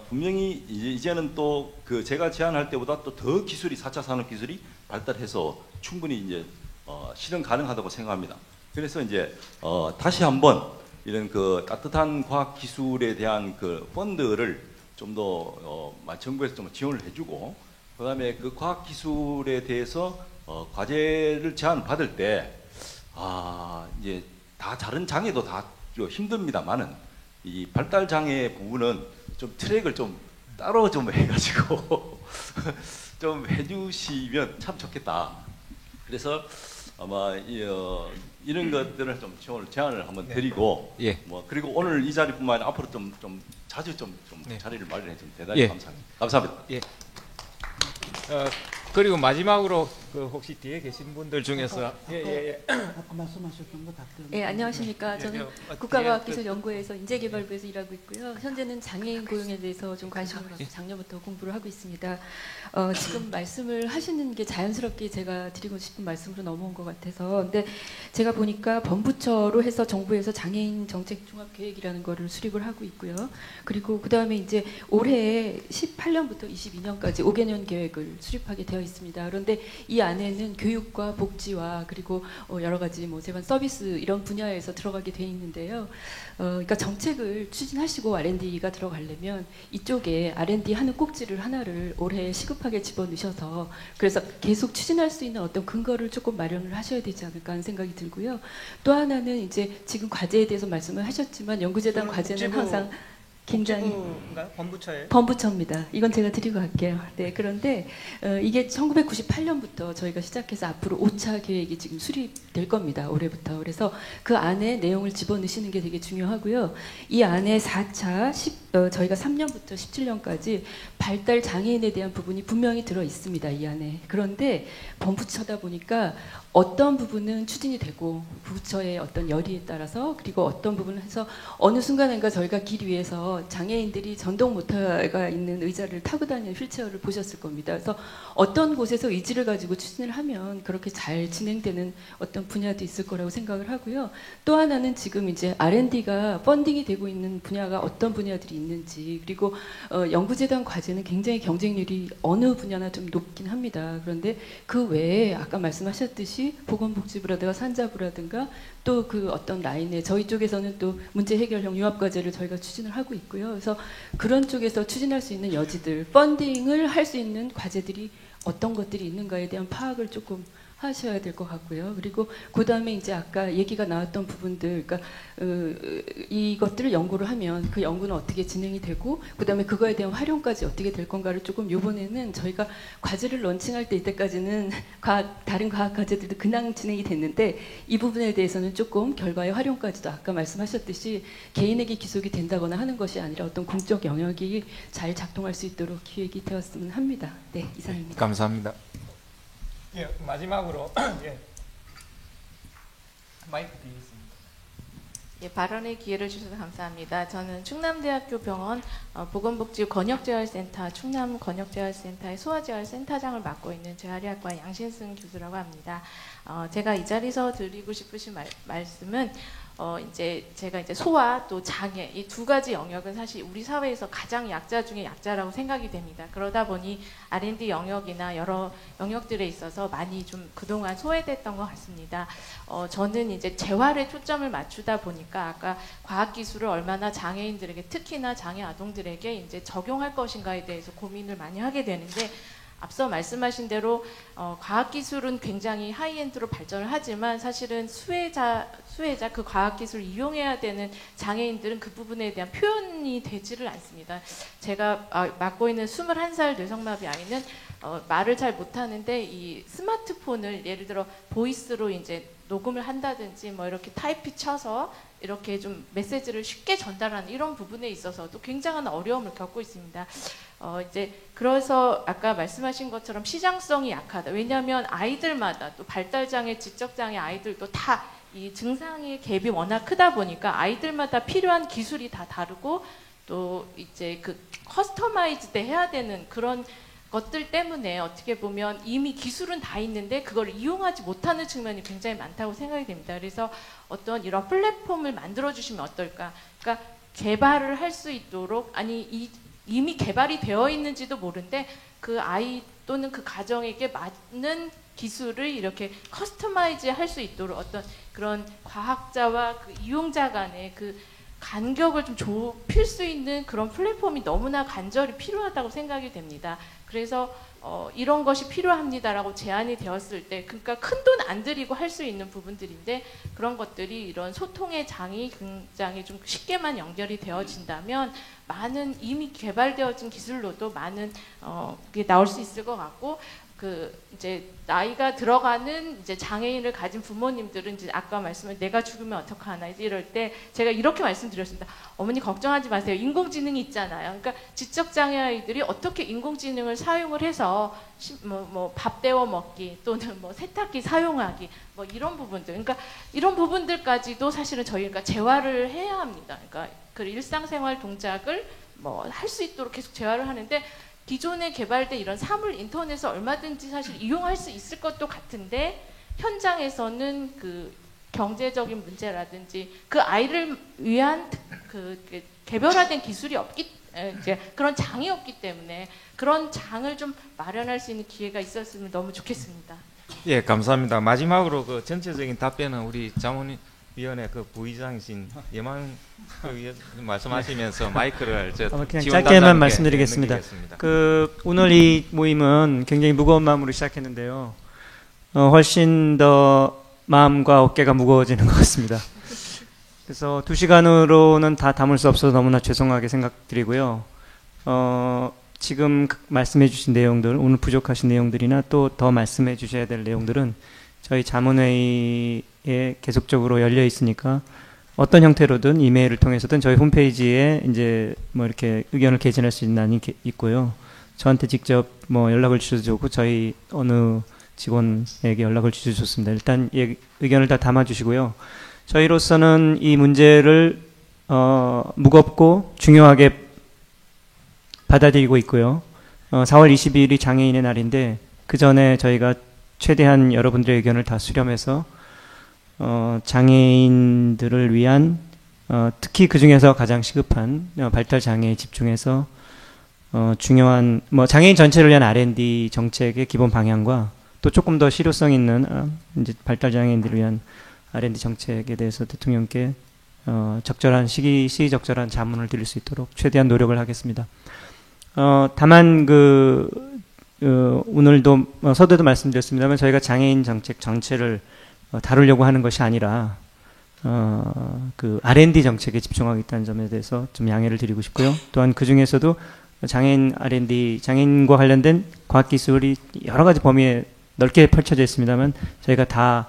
분명히 이제는 또 그 제가 제안할 때보다 또 더 기술이 4차 산업 기술이 발달해서 충분히 이제 실현 가능하다고 생각합니다. 그래서 이제 다시 한번 이런 그 따뜻한 과학 기술에 대한 그 펀드를 좀 더 정부에서 좀 지원을 해주고 그다음에 그 과학 기술에 대해서 과제를 제안 받을 때 이제 다 다른 장애도 다 힘듭니다만은 이 발달 장애 부분은 좀 트랙을 좀 따로 좀 해가지고 좀 해주시면 참 좋겠다. 그래서 아마 이런 것들을 좀 제안을 한번 드리고 예. 뭐 그리고 오늘 이 자리뿐만 아니라 앞으로 좀 자주 좀 네. 자리를 마련해 주면 대단히 예. 감사합니다. 감사합니다. 예. 그리고 마지막으로 그 혹시 뒤에 계신 분들 중에서 아까 말씀하셨던 거 답변. 네, 안녕하십니까. 저는 국가과학기술연구회에서 인재개발부에서 일하고 있고요. 현재는 장애인 고용에 대해서 좀 관심을 갖고 작년부터 공부를 하고 있습니다. 지금 말씀을 하시는 게 자연스럽게 제가 드리고 싶은 말씀으로 넘어온 것 같아서 근데 제가 보니까 범부처로 해서 정부에서 장애인 정책 종합계획이라는 거를 수립을 하고 있고요. 그리고 그다음에 이제 올해 18년부터 22년까지 5개년 계획을 수립하게 되어 있습니다. 그런데 이 안에는 교육과 복지와 그리고 여러 가지 뭐 재반 서비스 이런 분야에서 들어가게 돼 있는데요. 그러니까 정책을 추진하시고 R&D가 들어가려면 이쪽에 R&D 하는 꼭지를 하나를 올해 시급하게 집어넣으셔서 그래서 계속 추진할 수 있는 어떤 근거를 조금 마련을 하셔야 되지 않을까 하는 생각이 들고요. 또 하나는 이제 지금 과제에 대해서 말씀을 하셨지만 연구재단 과제는 항상 굉장히 복지부인가요? 범부처예요? 범부처입니다. 이건 제가 드리고 갈게요. 네, 그런데 이게 1998년부터 저희가 시작해서 앞으로 5차 계획이 지금 수립될 겁니다. 올해부터. 그래서 그 안에 내용을 집어넣으시는 게 되게 중요하고요. 이 안에 4차 저희가 3년부터 17년까지 발달 장애인에 대한 부분이 분명히 들어 있습니다. 이 안에. 그런데 범부처다 보니까 어떤 부분은 추진이 되고 부처의 어떤 열의에 따라서, 그리고 어떤 부분을 해서 어느 순간인가 저희가 길 위에서 장애인들이 전동 모터가 있는 의자를 타고 다니는 휠체어를 보셨을 겁니다. 그래서 어떤 곳에서 의지를 가지고 추진을 하면 그렇게 잘 진행되는 어떤 분야도 있을 거라고 생각을 하고요. 또 하나는 지금 이제 R&D가 펀딩이 되고 있는 분야가 어떤 분야들이 있는지, 그리고 연구재단 과제는 굉장히 경쟁률이 어느 분야나 좀 높긴 합니다. 그런데 그 외에 아까 말씀하셨듯이 보건복지부라든가 산자부라든가 또 그 어떤 라인에 저희 쪽에서는 또 문제 해결형 융합과제를 저희가 추진을 하고 있고요. 그래서 그런 쪽에서 추진할 수 있는 여지들, 펀딩을 할 수 있는 과제들이 어떤 것들이 있는가에 대한 파악을 조금 하셔야 될 것 같고요. 그리고 그 다음에 이제 아까 얘기가 나왔던 부분들, 그러니까 이것들을 연구를 하면 그 연구는 어떻게 진행이 되고, 그 다음에 그거에 대한 활용까지 어떻게 될 건가를 조금 이번에는 저희가 과제를 런칭할 때 이때까지는 다른 과학 과제들도 그냥 진행이 됐는데, 이 부분에 대해서는 조금 결과의 활용까지도 아까 말씀하셨듯이 개인에게 기속이 된다거나 하는 것이 아니라 어떤 공적 영역이 잘 작동할 수 있도록 기획이 되었으면 합니다. 네, 이상입니다. 감사합니다. 예, 마지막으로 예. 마이크 드리겠습니다. 예, 발언의 기회를 주셔서 감사합니다. 저는 충남대학교 병원 보건복지 권역재활센터 충남 권역재활센터의 소아재활센터장을 맡고 있는 재활의학과 양신승 교수라고 합니다. 제가 이 자리에서 드리고 싶으신 말씀은 제가 이제 소아 또 장애 이 두 가지 영역은 사실 우리 사회에서 가장 약자 중에 약자라고 생각이 됩니다. 그러다 보니 R&D 영역이나 여러 영역들에 있어서 많이 좀 그동안 소외됐던 것 같습니다. 저는 이제 재활에 초점을 맞추다 보니까 아까 과학기술을 얼마나 장애인들에게, 특히나 장애 아동들에게 이제 적용할 것인가에 대해서 고민을 많이 하게 되는데, 앞서 말씀하신 대로 과학기술은 굉장히 하이엔드로 발전을 하지만 사실은 수혜자 그 과학기술을 이용해야 되는 장애인들은 그 부분에 대한 표현이 되지를 않습니다. 제가 맡고 있는 21살 뇌성마비 아이는 말을 잘 못하는데 이 스마트폰을 예를 들어 보이스로 이제 녹음을 한다든지 뭐 이렇게 타이핑 쳐서 이렇게 좀 메시지를 쉽게 전달하는 이런 부분에 있어서도 굉장한 어려움을 겪고 있습니다. 이제 그래서 아까 말씀하신 것처럼 시장성이 약하다. 왜냐하면 아이들마다 또 발달장애, 지적장애 아이들도 다 이 증상의 갭이 워낙 크다 보니까 아이들마다 필요한 기술이 다 다르고 또 이제 그 커스터마이즈드 해야 되는 그런 것들 때문에 어떻게 보면 이미 기술은 다 있는데 그걸 이용하지 못하는 측면이 굉장히 많다고 생각이 됩니다. 그래서 어떤 이런 플랫폼을 만들어 주시면 어떨까? 그러니까 개발을 할 수 있도록, 아니 이미 개발이 되어 있는지도 모르는데 그 아이 또는 그 가정에게 맞는 기술을 이렇게 커스터마이즈 할 수 있도록 어떤 그런 과학자와 그 이용자 간의 그 간격을 좀 좁힐 수 있는 그런 플랫폼이 너무나 간절히 필요하다고 생각이 됩니다. 그래서 이런 것이 필요합니다라고 제안이 되었을 때, 그러니까 큰 돈 안 들이고 할 수 있는 부분들인데 그런 것들이 이런 소통의 장이 굉장히 좀 쉽게만 연결이 되어진다면 많은 이미 개발되어진 기술로도 많은 그게 나올 수 있을 것 같고, 그 이제 나이가 들어가는 이제 장애인을 가진 부모님들은 이제 아까 말씀을 내가 죽으면 어떡하나 이럴 때 제가 이렇게 말씀드렸습니다. 어머니 걱정하지 마세요. 인공지능이 있잖아요. 그러니까 지적장애 아이들이 어떻게 인공지능을 사용을 해서 뭐 밥 데워 먹기 또는 뭐 세탁기 사용하기 뭐 이런 부분들, 그러니까 이런 부분들까지도 사실은 저희가 재활을 해야 합니다. 그러니까 그 일상생활 동작을 뭐 할 수 있도록 계속 재활을 하는데, 기존에 개발된 이런 사물 인터넷을 얼마든지 사실 이용할 수 있을 것도 같은데 현장에서는 그 경제적인 문제라든지 그 아이를 위한 그 개별화된 기술이 이제 그런 장이 없기 때문에 그런 장을 좀 마련할 수 있는 기회가 있었으면 너무 좋겠습니다. 예, 감사합니다. 마지막으로 그 전체적인 답변은 우리 자문위원회 그 부의장이신 예만 말씀하시면서 마이크를 그냥 짧게만 말씀드리겠습니다. 그 오늘 이 모임은 굉장히 무거운 마음으로 시작했는데요. 훨씬 더 마음과 어깨가 무거워지는 것 같습니다. 그래서 2시간으로는 다 담을 수 없어서 너무나 죄송하게 생각드리고요. 지금 말씀해 주신 내용들, 오늘 부족하신 내용들이나 또 더 말씀해 주셔야 될 내용들은 저희 자문회의에 계속적으로 열려 있으니까 어떤 형태로든 이메일을 통해서든 저희 홈페이지에 이제 뭐 이렇게 의견을 개진할 수 있는 안이 있고요. 저한테 직접 뭐 연락을 주셔도 좋고 저희 어느 직원에게 연락을 주셔도 좋습니다. 일단 의견을 다 담아 주시고요. 저희로서는 이 문제를 무겁고 중요하게 받아들이고 있고요. 4월 22일이 장애인의 날인데 그 전에 저희가 최대한 여러분들의 의견을 다 수렴해서 장애인들을 위한 특히 그 중에서 가장 시급한 발달 장애에 집중해서 중요한 뭐 장애인 전체를 위한 R&D 정책의 기본 방향과 또 조금 더 실효성 있는 이제 발달 장애인들을 위한 R&D 정책에 대해서 대통령께 적절한 시기적절한 자문을 드릴 수 있도록 최대한 노력을 하겠습니다. 다만 오늘도 서두에도 말씀드렸습니다만 저희가 장애인 정책 전체를 다루려고 하는 것이 아니라 R&D 정책에 집중하겠다는 점에 대해서 좀 양해를 드리고 싶고요. 또한 그 중에서도 장애인 R&D, 장애인과 관련된 과학기술이 여러 가지 범위에 넓게 펼쳐져 있습니다만 저희가 다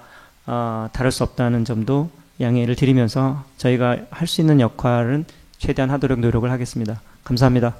다룰 수 없다는 점도 양해를 드리면서 저희가 할 수 있는 역할은 최대한 하도록 노력을 하겠습니다. 감사합니다.